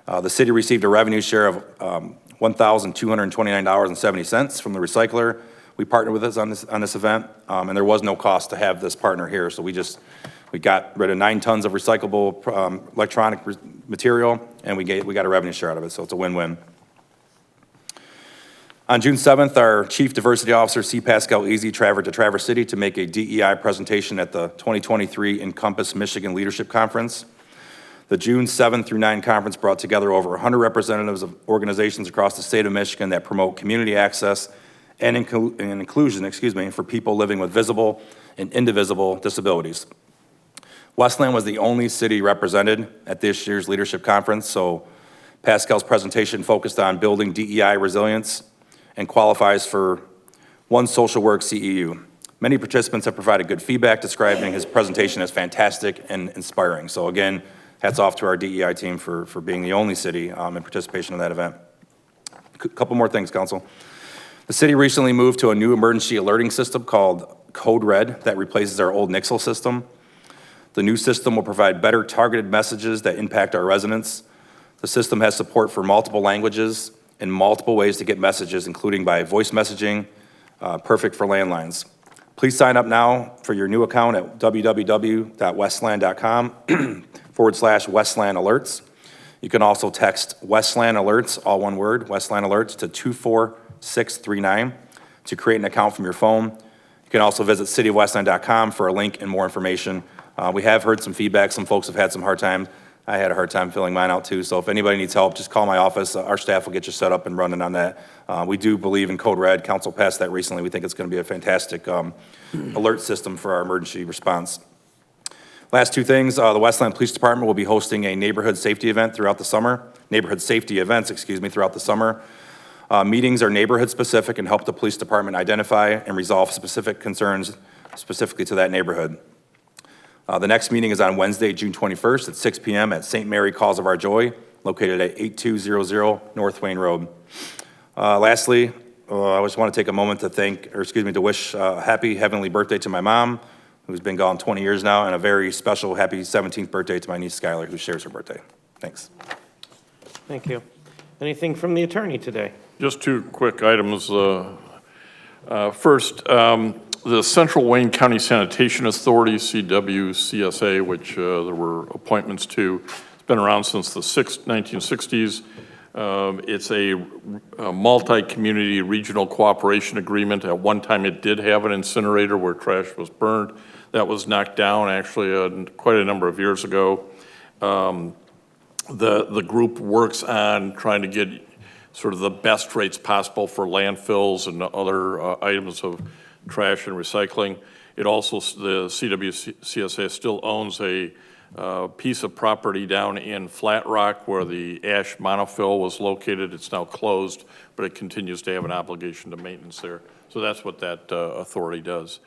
The city received a revenue share of $1,229.70 from the recycler. We partnered with us on this event, and there was no cost to have this partner here. So we got rid of 9 tons of recyclable electronic material, and we got a revenue share out of it. So it's a win-win. On June 7th, our Chief Diversity Officer, C. Pascal Easy, traveled to Traverse City to make a DEI presentation at the 2023 Encompass Michigan Leadership Conference. The June 7 through 9 conference brought together over 100 representatives of organizations across the state of Michigan that promote community access and inclusion, for people living with visible and indivisible disabilities. Westland was the only city represented at this year's leadership conference, so Pascal's presentation focused on building DEI resilience and qualifies for one social work CEU. Many participants have provided good feedback describing his presentation as fantastic and inspiring. So again, hats off to our DEI team for being the only city in participation in that event. A couple more things, Council. The city recently moved to a new emergency alerting system called Code Red that replaces our old Nixle system. The new system will provide better targeted messages that impact our residents. The system has support for multiple languages and multiple ways to get messages, including by voice messaging, perfect for landlines. Please sign up now for your new account at www.westland.com/Westland Alerts. You can also text Westland Alerts, all one word, Westland Alerts, to 24639 to create an account from your phone. You can also visit cityofwestland.com for a link and more information. We have heard some feedback. Some folks have had some hard time. I had a hard time filling mine out too. So if anybody needs help, just call my office. Our staff will get you set up and running on that. We do believe in Code Red. Council passed that recently. We think it's going to be a fantastic alert system for our emergency response. Last two things, the Westland Police Department will be hosting a neighborhood safety event throughout the summer, throughout the summer. Meetings are neighborhood specific and help the police department identify and resolve specific concerns specifically to that neighborhood. The next meeting is on Wednesday, June 21st at 6 p.m. at St. Mary Calls of Our Joy, located at 8200 North Wayne Road. Lastly, I just want to take a moment to wish a happy heavenly birthday to my mom, who's been gone 20 years now, and a very special happy 17th birthday to my niece Skylar, who shares her birthday. Thanks. Thank you. Anything from the attorney today? Just two quick items. First, the Central Wayne County Sanitation Authority, CWCSA, which there were appointments to, it's been around since the 1960s. It's a multi-community regional cooperation agreement. At one time, it did have an incinerator where trash was burned. That was knocked down actually quite a number of years ago. The group works on trying to get sort of the best rates possible for landfills and other items of trash and recycling. It also, the CWCSA still owns a piece of property down in Flat Rock where the ash monofill was located. It's now closed, but it continues to have an obligation to maintenance there. So that's what that authority does.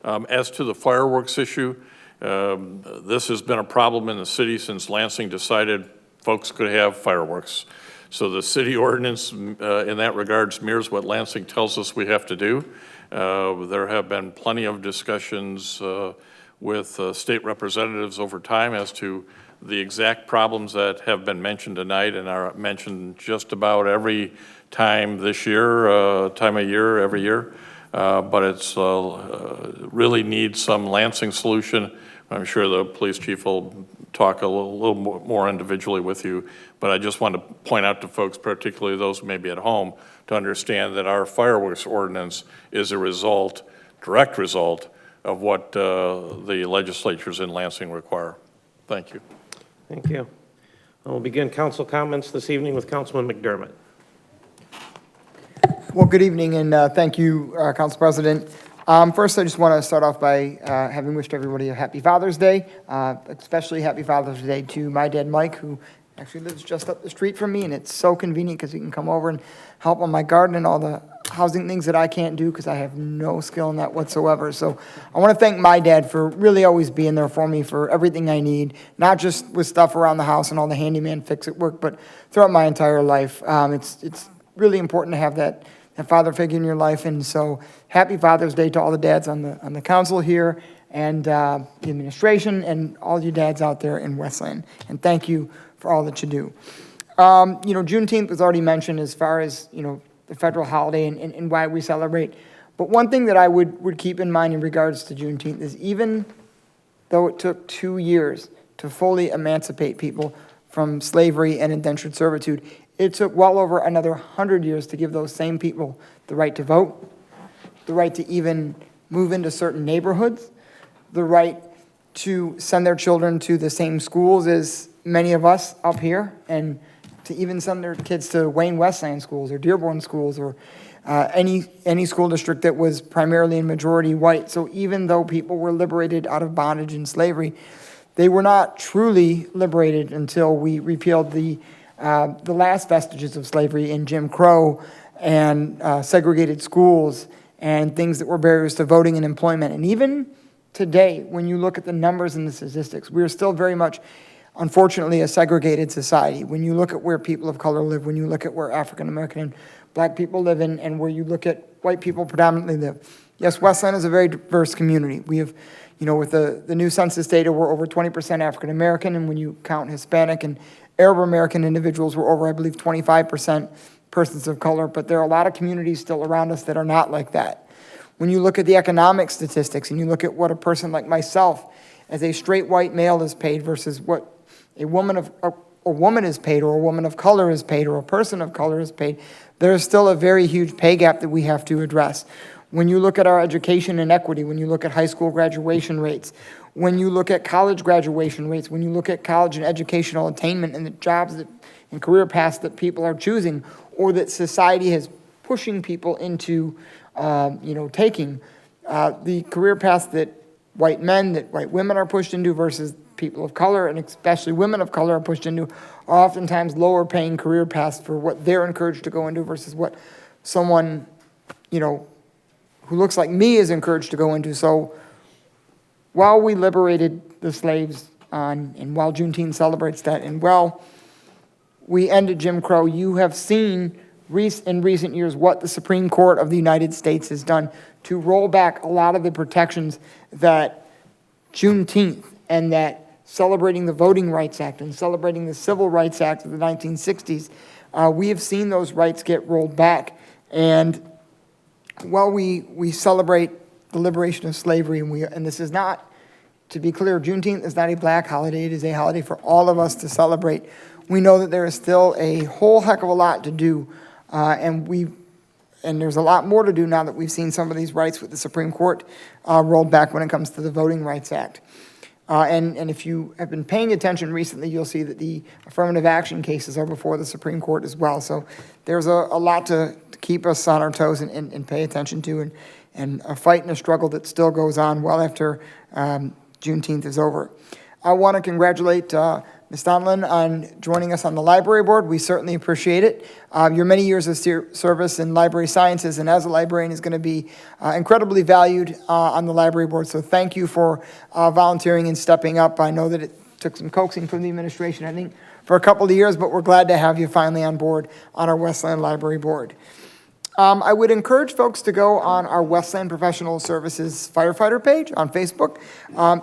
As to the fireworks issue, this has been a problem in the city since Lansing decided folks could have fireworks. So the city ordinance in that regard mirrors what Lansing tells us we have to do. There have been plenty of discussions with state representatives over time as to the exact problems that have been mentioned tonight and are mentioned just about every time this year, time of year, every year. But it's really needs some Lansing solution. I'm sure the police chief will talk a little more individually with you, but I just want to point out to folks, particularly those who may be at home, to understand that our fireworks ordinance is a result, direct result, of what the legislatures in Lansing require. Thank you. Thank you. We'll begin council comments this evening with Councilman McDermott. Well, good evening, and thank you, Council President. First, I just want to start off by having wished everybody a happy Father's Day, especially happy Father's Day to my dad, Mike, who actually lives just up the street from me, and it's so convenient because he can come over and help on my garden and all the housing things that I can't do because I have no skill in that whatsoever. So I want to thank my dad for really always being there for me for everything I need, not just with stuff around the house and all the handyman fix-it work, but throughout my entire life. It's really important to have that father figure in your life, and so happy Father's Day to all the dads on the council here and the administration and all you dads out there in Westland, and thank you for all that you do. Juneteenth was already mentioned as far as, the federal holiday and why we celebrate, but one thing that I would keep in mind in regards to Juneteenth is even though it took 2 years to fully emancipate people from slavery and indentured servitude, it took well over another 100 years to give those same people the right to vote, the right to even move into certain neighborhoods, the right to send their children to the same schools as many of us up here and to even send their kids to Wayne Westland schools or Dearborn schools or any school district that was primarily in majority white. So even though people were liberated out of bondage and slavery, they were not truly liberated until we repealed the last vestiges of slavery in Jim Crow and segregated schools and things that were barriers to voting and employment. And even today, when you look at the numbers and the statistics, we are still very much, unfortunately, a segregated society. When you look at where people of color live, when you look at where African American and black people live in, and where you look at white people predominantly live. Yes, Westland is a very diverse community. We have, with the new census data, we're over 20% African American, and when you count Hispanic and Arab American individuals, we're over, I believe, 25% persons of color, but there are a lot of communities still around us that are not like that. When you look at the economic statistics and you look at what a person like myself as a straight white male is paid versus what a woman is paid, or a woman of color is paid, or a person of color is paid, there is still a very huge pay gap that we have to address. When you look at our education inequity, when you look at high school graduation rates, when you look at college graduation rates, when you look at college and educational attainment and the jobs and career paths that people are choosing, or that society is pushing people into, taking, the career paths that white men, that white women are pushed into versus people of color, and especially women of color, are pushed into, are oftentimes lower paying career paths for what they're encouraged to go into versus what someone, who looks like me is encouraged to go into. So while we liberated the slaves and while Juneteenth celebrates that, and while we ended Jim Crow, you have seen in recent years what the Supreme Court of the United States has done to roll back a lot of the protections that Juneteenth and that celebrating the Voting Rights Act and celebrating the Civil Rights Act of the 1960s, we have seen those rights get rolled back. And while we celebrate the liberation of slavery, and this is not, to be clear, Juneteenth is not a black holiday, it is a holiday for all of us to celebrate. We know that there is still a whole heck of a lot to do, and there's a lot more to do now that we've seen some of these rights with the Supreme Court rolled back when it comes to the Voting Rights Act. And if you have been paying attention recently, you'll see that the affirmative action cases are before the Supreme Court as well. So there's a lot to keep us on our toes and pay attention to, and a fight and a struggle that still goes on well after Juneteenth is over. I want to congratulate Ms. Donlin on joining us on the library board. We certainly appreciate it. Your many years of service in library sciences and as a librarian is going to be incredibly valued on the library board. So thank you for volunteering and stepping up. I know that it took some coaxing from the administration, I think, for a couple of years, but we're glad to have you finally on board on our Westland Library Board. I would encourage folks to go on our Westland Professional Services firefighter page on Facebook.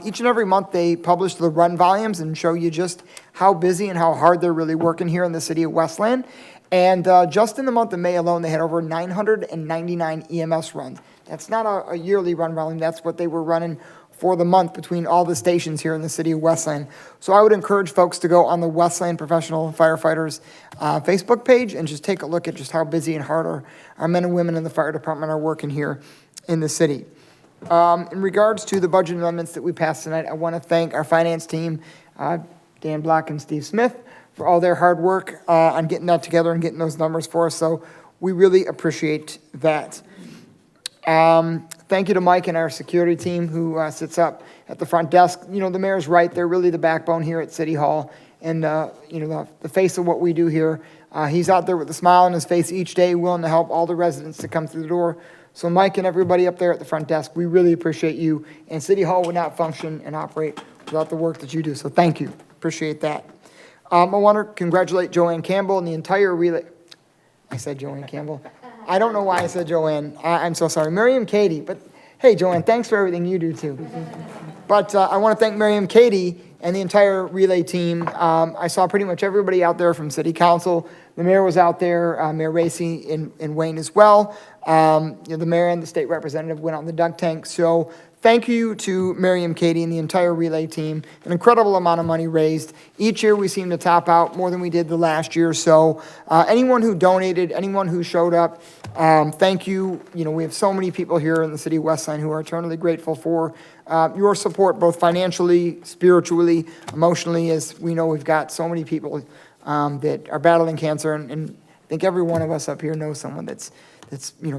Each and every month they publish the run volumes and show you just how busy and how hard they're really working here in the city of Westland. And just in the month of May alone, they had over 999 EMS runs. That's not a yearly run volume, that's what they were running for the month between all the stations here in the city of Westland. So I would encourage folks to go on the Westland Professional Firefighters Facebook page and just take a look at just how busy and hard our men and women in the fire department are working here in the city. In regards to the budget amendments that we passed tonight, I want to thank our finance team, Dan Block and Steve Smith, for all their hard work on getting that together and getting those numbers for us. So we really appreciate that. Thank you to Mike and our security team who sits up at the front desk. The mayor's right. They're really the backbone here at City Hall and, the face of what we do here. He's out there with a smile on his face each day, willing to help all the residents to come through the door. So Mike and everybody up there at the front desk, we really appreciate you. And City Hall would not function and operate without the work that you do. So thank you. Appreciate that. I want to congratulate Joanne Campbell and the entire relay. I said Joanne Campbell. I don't know why I said Joanne. I'm so sorry. Miriam Katie. But hey, Joanne, thanks for everything you do too. But I want to thank Miriam Katie and the entire relay team. I saw pretty much everybody out there from City Council. The mayor was out there, Mayor Racy in Wayne as well. The mayor and the state representative went on the dunk tank. So thank you to Miriam Katie and the entire relay team. An incredible amount of money raised. Each year we seem to top out more than we did the last year. So anyone who donated, anyone who showed up, Thank you. You know, we have so many people here in the city of Westland who are eternally grateful for your support, both financially, spiritually, emotionally, as we know we've got so many people that are battling cancer, and I think every one of us up here knows someone that's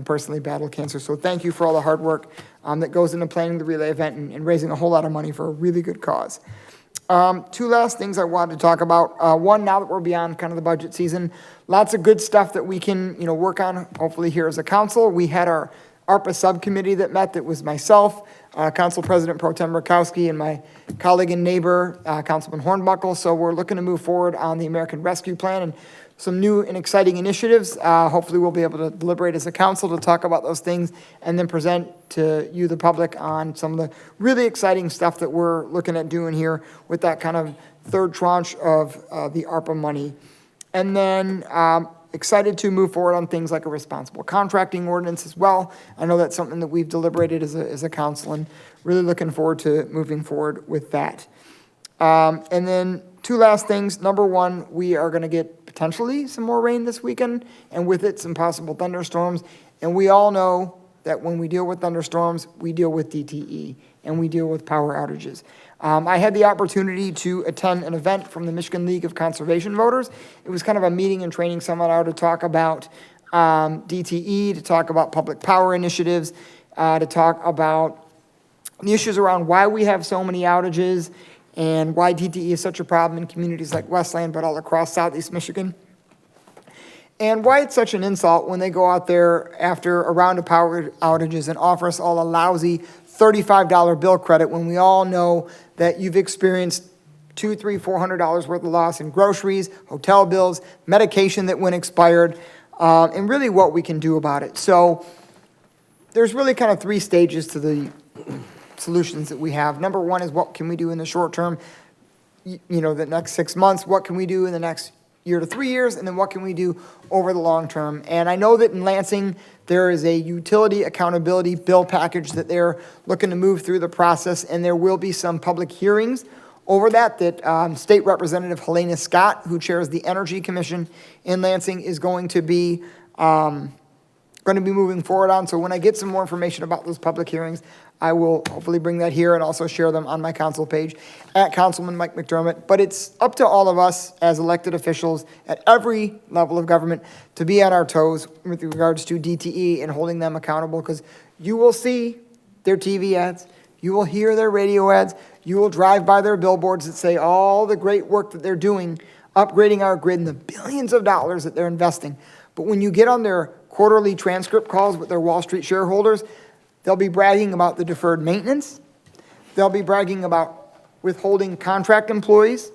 personally battled cancer. So thank you for all the hard work that goes into planning the relay event and raising a whole lot of money for a really good cause. Two last things I wanted to talk about. One, now that we're beyond kind of the budget season, lots of good stuff that we can, work on, hopefully here as a council. We had our ARPA subcommittee that met. That was myself, Council President Pro Tem Murkowski, and my colleague and neighbor, Councilman Hornbuckle. So we're looking to move forward on the American Rescue Plan and some new and exciting initiatives. Hopefully we'll be able to deliberate as a council to talk about those things and then present to you, the public, on some of the really exciting stuff that we're looking at doing here with that kind of third tranche of the ARPA money. And then excited to move forward on things like a responsible contracting ordinance as well. I know that's something that we've deliberated as a council, and really looking forward to moving forward with that. And then two last things. Number one, we are going to get potentially some more rain this weekend, and with it, some possible thunderstorms. And we all know that when we deal with thunderstorms, we deal with DTE, and we deal with power outages. I had the opportunity to attend an event from the Michigan League of Conservation Voters. It was kind of a meeting and training seminar to talk about DTE, to talk about public power initiatives, to talk about the issues around why we have so many outages and why DTE is such a problem in communities like Westland, but all across Southeast Michigan. And why it's such an insult when they go out there after a round of power outages and offer us all a lousy $35 bill credit, when we all know that you've experienced $200, $300, $400 worth of loss in groceries, hotel bills, medication that went expired, and really what we can do about it. So there's really kind of three stages to the solutions that we have. Number one is, what can we do in the short term, the next 6 months? What can we do in the next year to 3 years? And then what can we do over the long term? And I know that in Lansing, there is a utility accountability bill package that they're looking to move through the process, and there will be some public hearings over that State Representative Helena Scott, who chairs the Energy Commission in Lansing, is going to be moving forward on. So when I get some more information about those public hearings, I will hopefully bring that here and also share them on my council page at Councilman Mike McDermott. But it's up to all of us as elected officials at every level of government to be on our toes with regards to DTE and holding them accountable, because you will see their TV ads, you will hear their radio ads, you will drive by their billboards that say all the great work that they're doing, upgrading our grid and the billions of dollars that they're investing. But when you get on their quarterly transcript calls with their Wall Street shareholders, they'll be bragging about the deferred maintenance, they'll be bragging about withholding contract employees,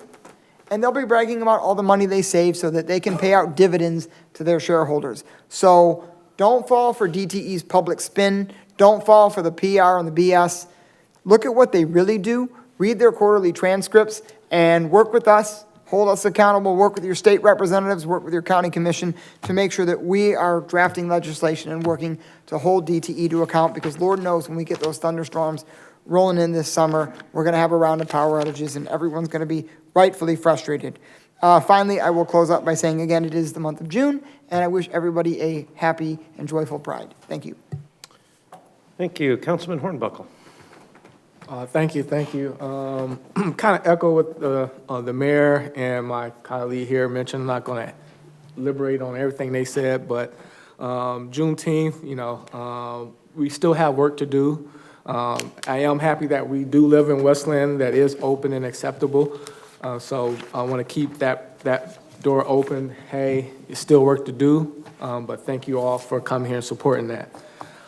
and they'll be bragging about all the money they save so that they can pay out dividends to their shareholders. So don't fall for DTE's public spin. Don't fall for the PR and the BS. Look at what they really do. Read their quarterly transcripts and work with us. Hold us accountable, work with your state representatives, work with your county commission to make sure that we are drafting legislation and working to hold DTE to account, because Lord knows when we get those thunderstorms rolling in this summer, we're going to have a round of power outages and everyone's going to be rightfully frustrated. Finally, I will close up by saying again, it is the month of June, and I wish everybody a happy and joyful Pride. Thank you. Thank you. Councilman Hornbuckle. Thank you. Kind of echo what the mayor and my colleague here mentioned. I'm not going to elaborate on everything they said, but Juneteenth, we still have work to do. I am happy that we do live in Westland that is open and acceptable. So I want to keep that door open. Hey, it's still work to do, but thank you all for coming here and supporting that.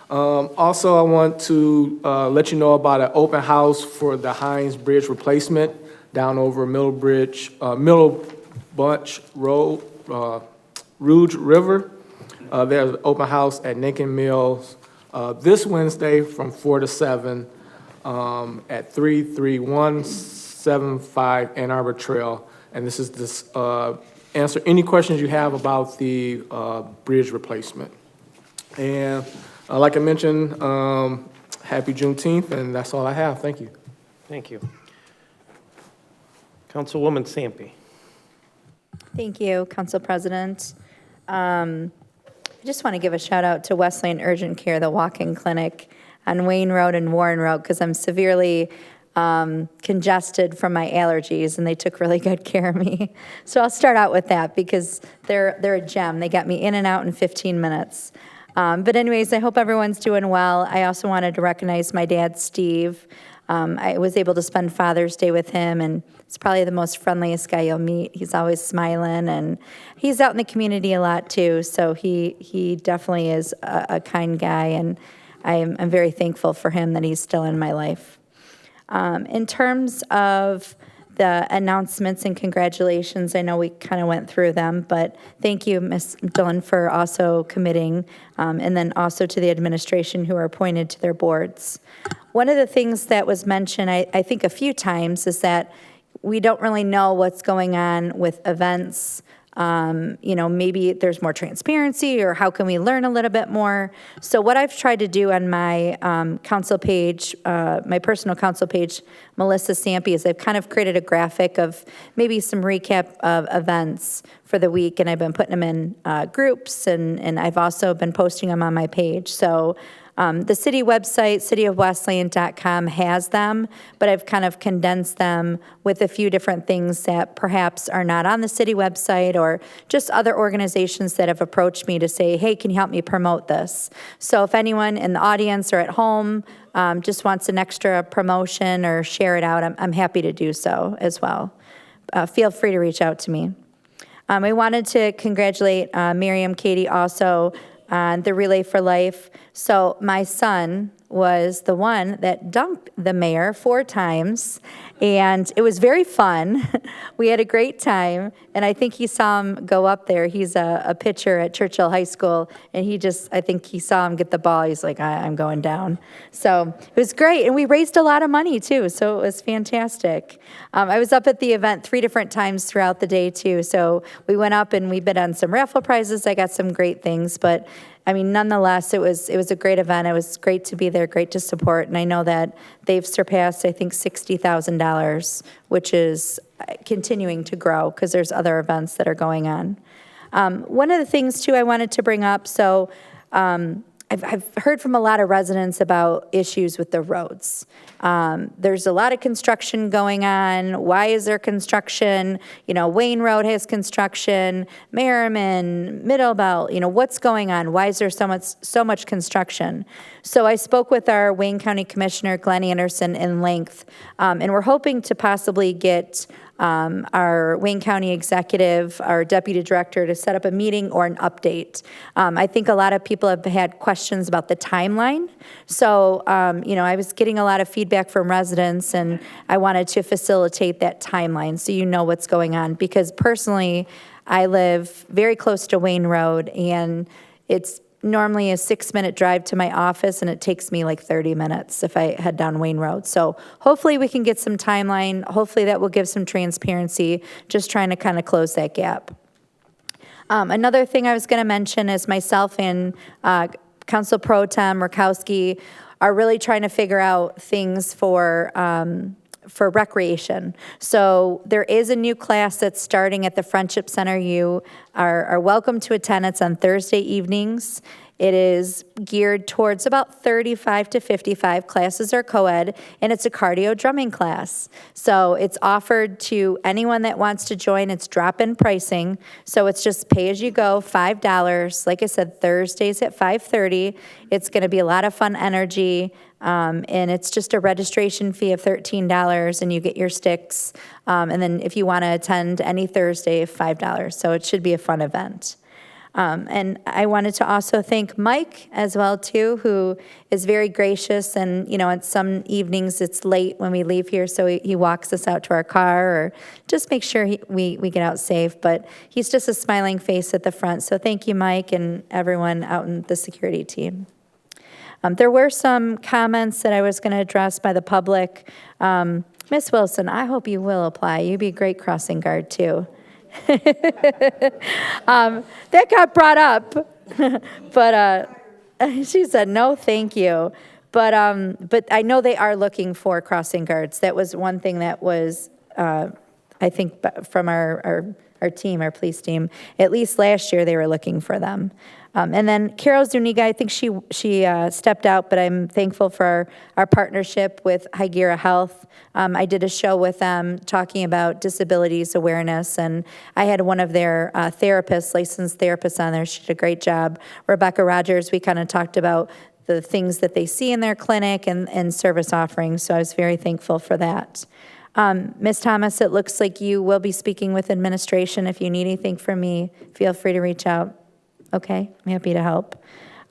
Also, I want to let you know about an open house for the Hines Bridge replacement down over Middle Bunch Road, Rouge River. There's an open house at Lincoln Mills this Wednesday from 4 to 7 at 33175 Ann Arbor Trail. And this is answer any questions you have about the bridge replacement. And like I mentioned, happy Juneteenth, and that's all I have. Thank you. Thank you. Councilwoman Sampe. Thank you, Council President. I just want to give a shout out to Westland Urgent Care, the walk-in clinic on Wayne Road and Warren Road, because I'm severely congested from my allergies, and they took really good care of me. So I'll start out with that because they're a gem. They got me in and out in 15 minutes. But anyways, I hope everyone's doing well. I also wanted to recognize my dad, Steve. I was able to spend Father's Day with him, and he's probably the most friendliest guy you'll meet. He's always smiling, and he's out in the community a lot too. So he definitely is a kind guy, and I'm very thankful for him that he's still in my life. In terms of the announcements and congratulations, I know we kind of went through them, but thank you, Ms. Dillon, for also committing, and then also to the administration who are appointed to their boards. One of the things that was mentioned, I think a few times, is that we don't really know what's going on with events. Maybe there's more transparency, or how can we learn a little bit more? So what I've tried to do on my council page, my personal council page, Melissa Sampe, is I've kind of created a graphic of maybe some recap of events for the week, and I've been putting them in groups, and I've also been posting them on my page. So the city website, cityofwestland.com, has them, but I've kind of condensed them with a few different things that perhaps are not on the city website, or just other organizations that have approached me to say, hey, can you help me promote this? So if anyone in the audience or at home just wants an extra promotion or share it out, I'm happy to do so as well. Feel free to reach out to me. I wanted to congratulate Miriam Katie also on the Relay for Life. So my son was the one that dunked the mayor 4 times, and it was very fun. We had a great time, and I think he saw him go up there. He's a pitcher at Churchill High School, and I think he saw him get the ball. He's like, I'm going down. So it was great, and we raised a lot of money too, so it was fantastic. I was up at the event 3 different times throughout the day too, so we went up and we bid on some raffle prizes. I got some great things, but I mean, nonetheless, it was a great event. It was great to be there, great to support, and I know that they've surpassed, I think, $60,000, which is continuing to grow because there's other events that are going on. One of the things, too, I wanted to bring up, so I've heard from a lot of residents about issues with the roads. There's a lot of construction going on. Why is there construction? Wayne Road has construction, Merriman, Middlebelt, what's going on? Why is there so much construction? So I spoke with our Wayne County Commissioner, Glenn Anderson, in length, and we're hoping to possibly get our Wayne County executive, our deputy director, to set up a meeting or an update. I think a lot of people have had questions about the timeline. So, I was getting a lot of feedback from residents, and I wanted to facilitate that timeline so you know what's going on. Because personally, I live very close to Wayne Road, and it's normally a 6-minute drive to my office, and it takes me like 30 minutes if I head down Wayne Road. So hopefully we can get some timeline. Hopefully that will give some transparency, just trying to kind of close that gap. Another thing I was going to mention is myself and Council Pro Tem Murkowski are really trying to figure out things for recreation. So there is a new class that's starting at the Friendship Center. You are welcome to attend. It's on Thursday evenings. It is geared towards about 35 to 55. Classes are co-ed, and it's a cardio drumming class. So it's offered to anyone that wants to join. It's drop-in pricing. So it's just pay as you go, $5. Like I said, Thursdays at 5:30. It's going to be a lot of fun energy. And it's just a registration fee of $13, and you get your sticks. And then if you want to attend any Thursday, $5. So it should be a fun event. And I wanted to also thank Mike as well, too, who is very gracious. And, on some evenings it's late when we leave here, so he walks us out to our car or just make sure we get out safe. But he's just a smiling face at the front. So thank you, Mike, and everyone out in the security team. There were some comments that I was going to address by the public. Ms. Wilson, I hope you will apply. You'd be a great crossing guard, too. That got brought up, but she said, no, thank you. But I know they are looking for crossing guards. That was one thing that was, I think, from our our team, our police team. At least last year, they were looking for them. And then Carol Zuniga, I think she stepped out, but I'm thankful for our partnership with Hygera Health. I did a show with them talking about disabilities awareness, and I had one of their therapists, licensed therapists on there. She did a great job. Rebecca Rogers, we kind of talked about the things that they see in their clinic and service offerings, so I was very thankful for that. Ms. Thomas, it looks like you will be speaking with administration. If you need anything from me, feel free to reach out. Okay, I'm happy to help.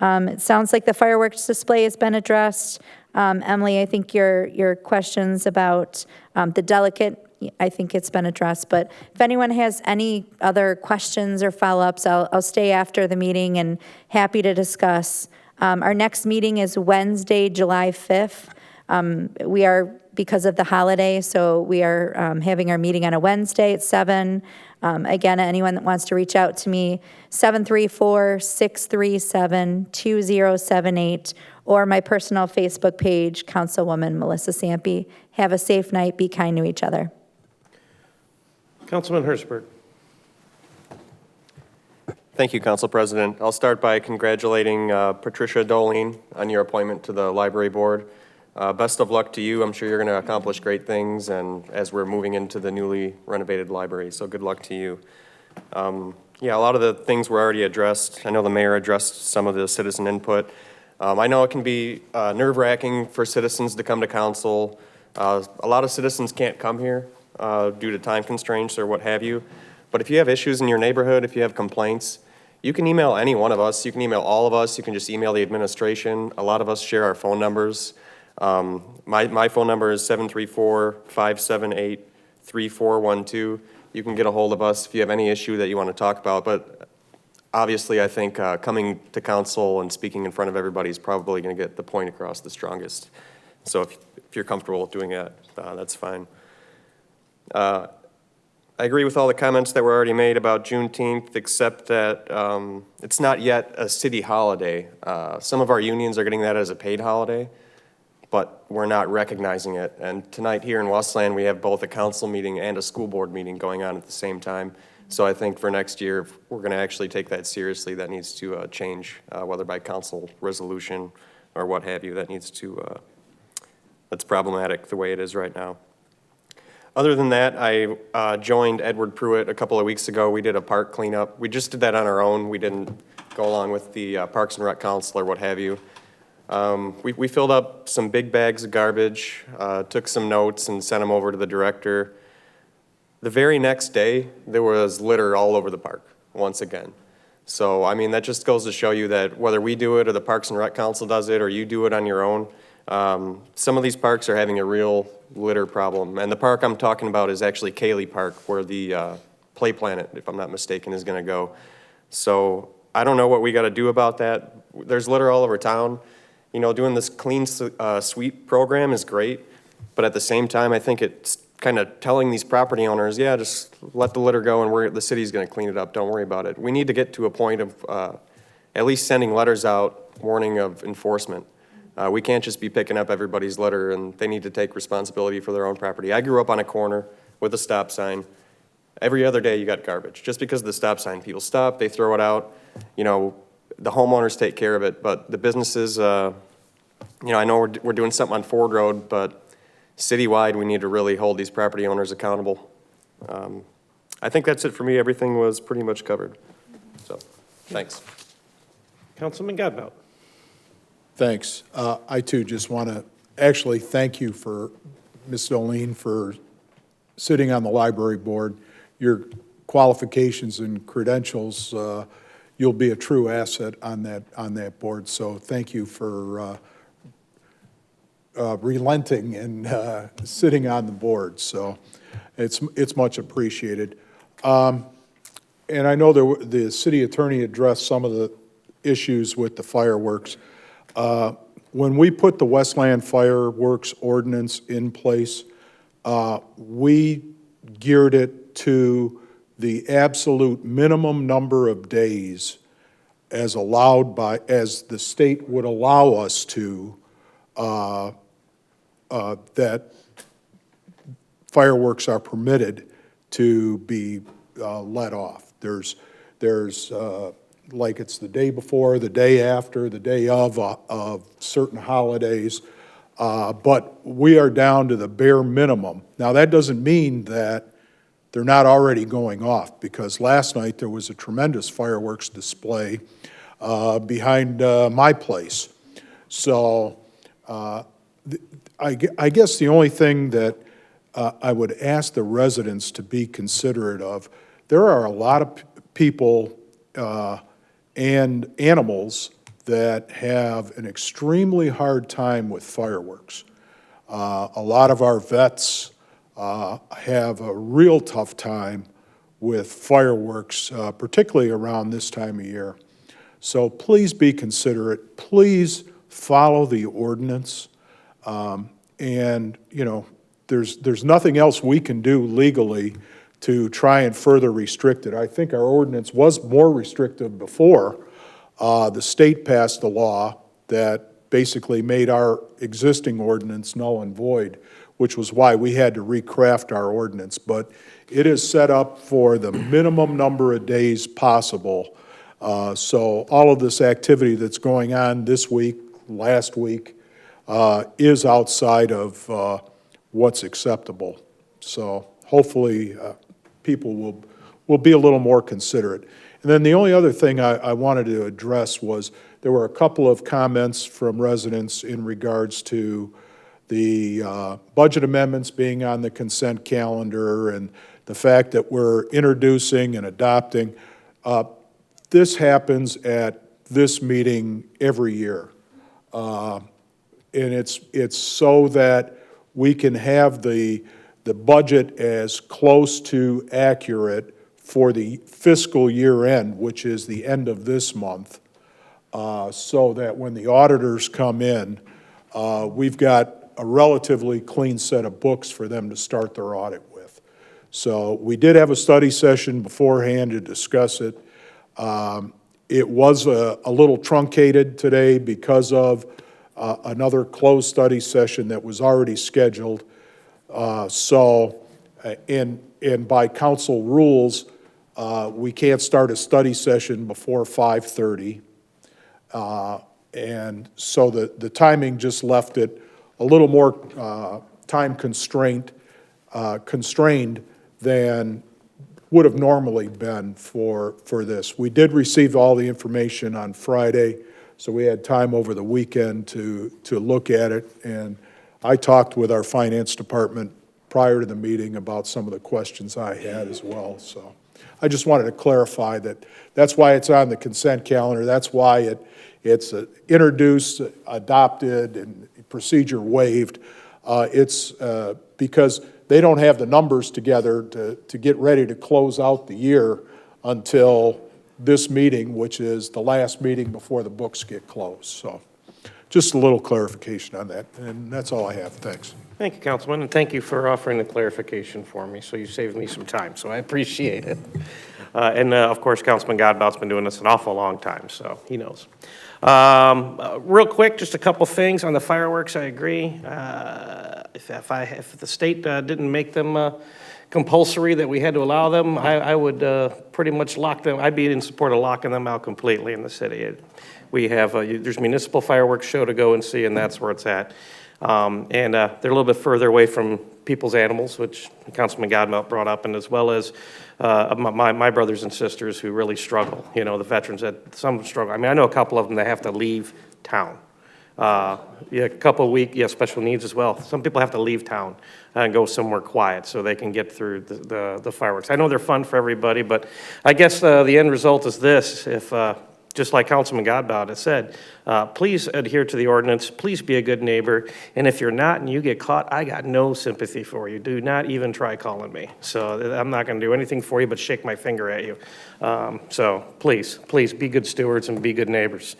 It sounds like the fireworks display has been addressed. Emily, I think your questions about the delegate, I think it's been addressed. But if anyone has any other questions or follow-ups, I'll stay after the meeting and happy to discuss. Our next meeting is Wednesday, July 5th. We are, because of the holiday, so we are having our meeting on a Wednesday at 7. Again, anyone that wants to reach out to me, 734-637-2078, or my personal Facebook page, Councilwoman Melissa Sampe. Have a safe night. Be kind to each other. Councilman Hertzberg. Thank you, Council President. I'll start by congratulating Patricia Dolene on your appointment to the Library Board. Best of luck to you. I'm sure you're going to accomplish great things, and as we're moving into the newly renovated library, so good luck to you. Yeah, a lot of the things were already addressed. I know the mayor addressed some of the citizen input. I know it can be nerve-wracking for citizens to come to council. A lot of citizens can't come here due to time constraints or what have you. But if you have issues in your neighborhood, if you have complaints, you can email any one of us. You can email all of us. You can just email the administration. A lot of us share our phone numbers. My phone number is 734-578-3412. You can get a hold of us if you have any issue that you want to talk about. But obviously, I think coming to council and speaking in front of everybody is probably going to get the point across the strongest. So if you're comfortable with doing that, that's fine. I agree with all the comments that were already made about Juneteenth, except that it's not yet a city holiday. Some of our unions are getting that as a paid holiday, but we're not recognizing it. And tonight here in Westland, we have both a council meeting and a school board meeting going on at the same time. So I think for next year, if we're going to actually take that seriously, that needs to change, whether by council resolution or what have you. That needs to, that's problematic the way it is right now. Other than that, I joined Edward Pruitt a couple of weeks ago. We did a park cleanup. We just did that on our own. We didn't go along with the Parks and Rec Council or what have you. We filled up some big bags of garbage, took some notes and sent them over to the director. The very next day, there was litter all over the park, once again. So, I mean, that just goes to show you that whether we do it or the Parks and Rec Council does it or you do it on your own, some of these parks are having a real litter problem. And the park I'm talking about is actually Cayley Park, where the Play Planet, if I'm not mistaken, is going to go. So I don't know what we got to do about that. There's litter all over town. You know, doing this clean sweep program is great, but at the same time, I think it's kind of telling these property owners, yeah, just let the litter go and the city's going to clean it up. Don't worry about it. We need to get to a point of at least sending letters out warning of enforcement. We can't just be picking up everybody's litter, and they need to take responsibility for their own property. I grew up on a corner with a stop sign. Every other day you got garbage. Just because of the stop sign, people stop, they throw it out. You know, the homeowners take care of it, but the businesses, you know, I know we're doing something on Ford Road, but citywide, we need to really hold these property owners accountable. I think that's it for me. Everything was pretty much covered. So, thanks. Councilman Godbout. Thanks. I too just want to actually thank you for Ms. Dolene for sitting on the library board. Your qualifications and credentials, you'll be a true asset on that board. So thank you for relenting and sitting on the board. So it's much appreciated. And I know the city attorney addressed some of the issues with the fireworks. When we put the Westland Fireworks Ordinance in place, we geared it to the absolute minimum number of days as allowed by, as the state would allow us to, that fireworks are permitted to be let off. There's like it's the day before, the day after, the day of certain holidays, but we are down to the bare minimum. Now, that doesn't mean that they're not already going off, because last night there was a tremendous fireworks display behind my place. So I guess the only thing that I would ask the residents to be considerate of, there are a lot of people and animals that have an extremely hard time with fireworks. A lot of our vets have a real tough time with fireworks, particularly around this time of year. So please be considerate. Please follow the ordinance. And, you know, there's nothing else we can do legally to try and further restrict it. I think our ordinance was more restrictive before. The state passed a law that basically made our existing ordinance null and void, which was why we had to recraft our ordinance. But it is set up for the minimum number of days possible. So all of this activity that's going on this week, last week, is outside of what's acceptable. So hopefully people will be a little more considerate. And then the only other thing I wanted to address was there were a couple of comments from residents in regards to the budget amendments being on the consent calendar and the fact that we're introducing and adopting. This happens at this meeting every year. And it's so that we can have the budget as close to accurate for the fiscal year end, which is the end of this month, so that when the auditors come in, we've got a relatively clean set of books for them to start their audit with. So we did have a study session beforehand to discuss it. It was a little truncated today because of another closed study session that was already scheduled. And by council rules, we can't start a study session before 5:30. And so the timing just left it a little more time constrained than would have normally been for this. We did receive all the information on Friday, so we had time over the weekend to look at it. And I talked with our finance department prior to the meeting about some of the questions I had as well. So I just wanted to clarify that that's why it's on the consent calendar. That's why it's introduced, adopted, and procedure waived. It's because they don't have the numbers together to get ready to close out the year until this meeting, which is the last meeting before the books get closed. So just a little clarification on that, and that's all I have. Thanks. Thank you, Councilman, and thank you for offering the clarification for me, so you saved me some time, so I appreciate it. Of course, Councilman Godbout's been doing this an awful long time, so he knows. Real quick, just a couple things on the fireworks. I agree. If the state didn't make them compulsory that we had to allow them, I would pretty much lock them. I'd be in support of locking them out completely in the city. We have there's municipal fireworks show to go and see, and that's where it's at. They're a little bit further away from people's animals, which Councilman Godbout brought up, and as well as my brothers and sisters who really struggle. You know, the veterans that some struggle. I mean, I know a couple of them that have to leave town. A couple of weeks, special needs as well. Some people have to leave town and go somewhere quiet so they can get through the fireworks. I know they're fun for everybody, but I guess the end result is this: if just like Councilman Godbout has said, please adhere to the ordinance, please be a good neighbor, and if you're not and you get caught, I got no sympathy for you. Do not even try calling me. So I'm not going to do anything for you but shake my finger at you. So please be good stewards and be good neighbors.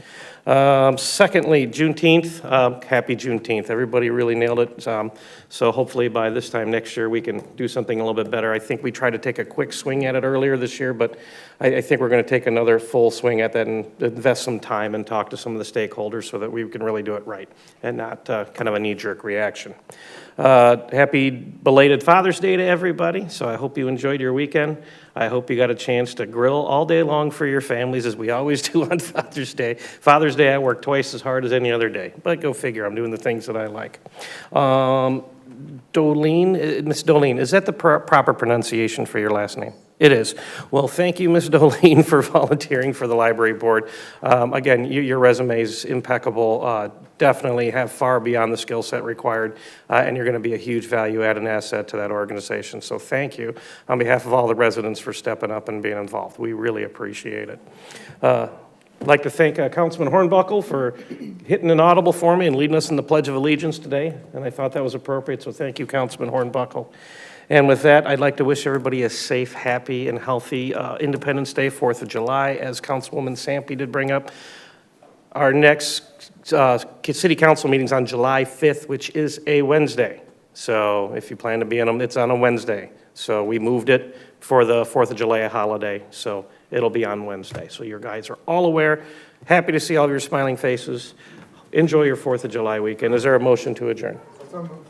Secondly, Juneteenth, happy Juneteenth. Everybody really nailed it. So hopefully by this time next year, we can do something a little bit better. I think we tried to take a quick swing at it earlier this year, but I think we're going to take another full swing at that and invest some time and talk to some of the stakeholders so that we can really do it right and not kind of a knee-jerk reaction. Happy belated Father's Day to everybody. So I hope you enjoyed your weekend. I hope you got a chance to grill all day long for your families, as we always do on Father's Day. Father's Day, I work twice as hard as any other day, but go figure, I'm doing the things that I like. Dolene, Miss Dolene, is that the proper pronunciation for your last name? It is. Well, thank you, Ms. Dolene, for volunteering for the library board. Again, your resume is impeccable. Definitely have far beyond the skill set required, and you're going to be a huge value add and asset to that organization. So thank you on behalf of all the residents for stepping up and being involved. We really appreciate it. I'd like to thank Councilman Hornbuckle for hitting an audible for me and leading us in the Pledge of Allegiance today, and I thought that was appropriate, so thank you, Councilman Hornbuckle. And with that, I'd like to wish everybody a safe, happy, and healthy Independence Day, 4th of July, as Councilwoman Sampe did bring up. Our next City Council meeting's on July 5th, which is a Wednesday. So if you plan to be in them, it's on a Wednesday. So we moved it for the 4th of July holiday, so it'll be on Wednesday. So your guys are all aware. Happy to see all of your smiling faces. Enjoy your 4th of July weekend. Is there a motion to adjourn? So moved.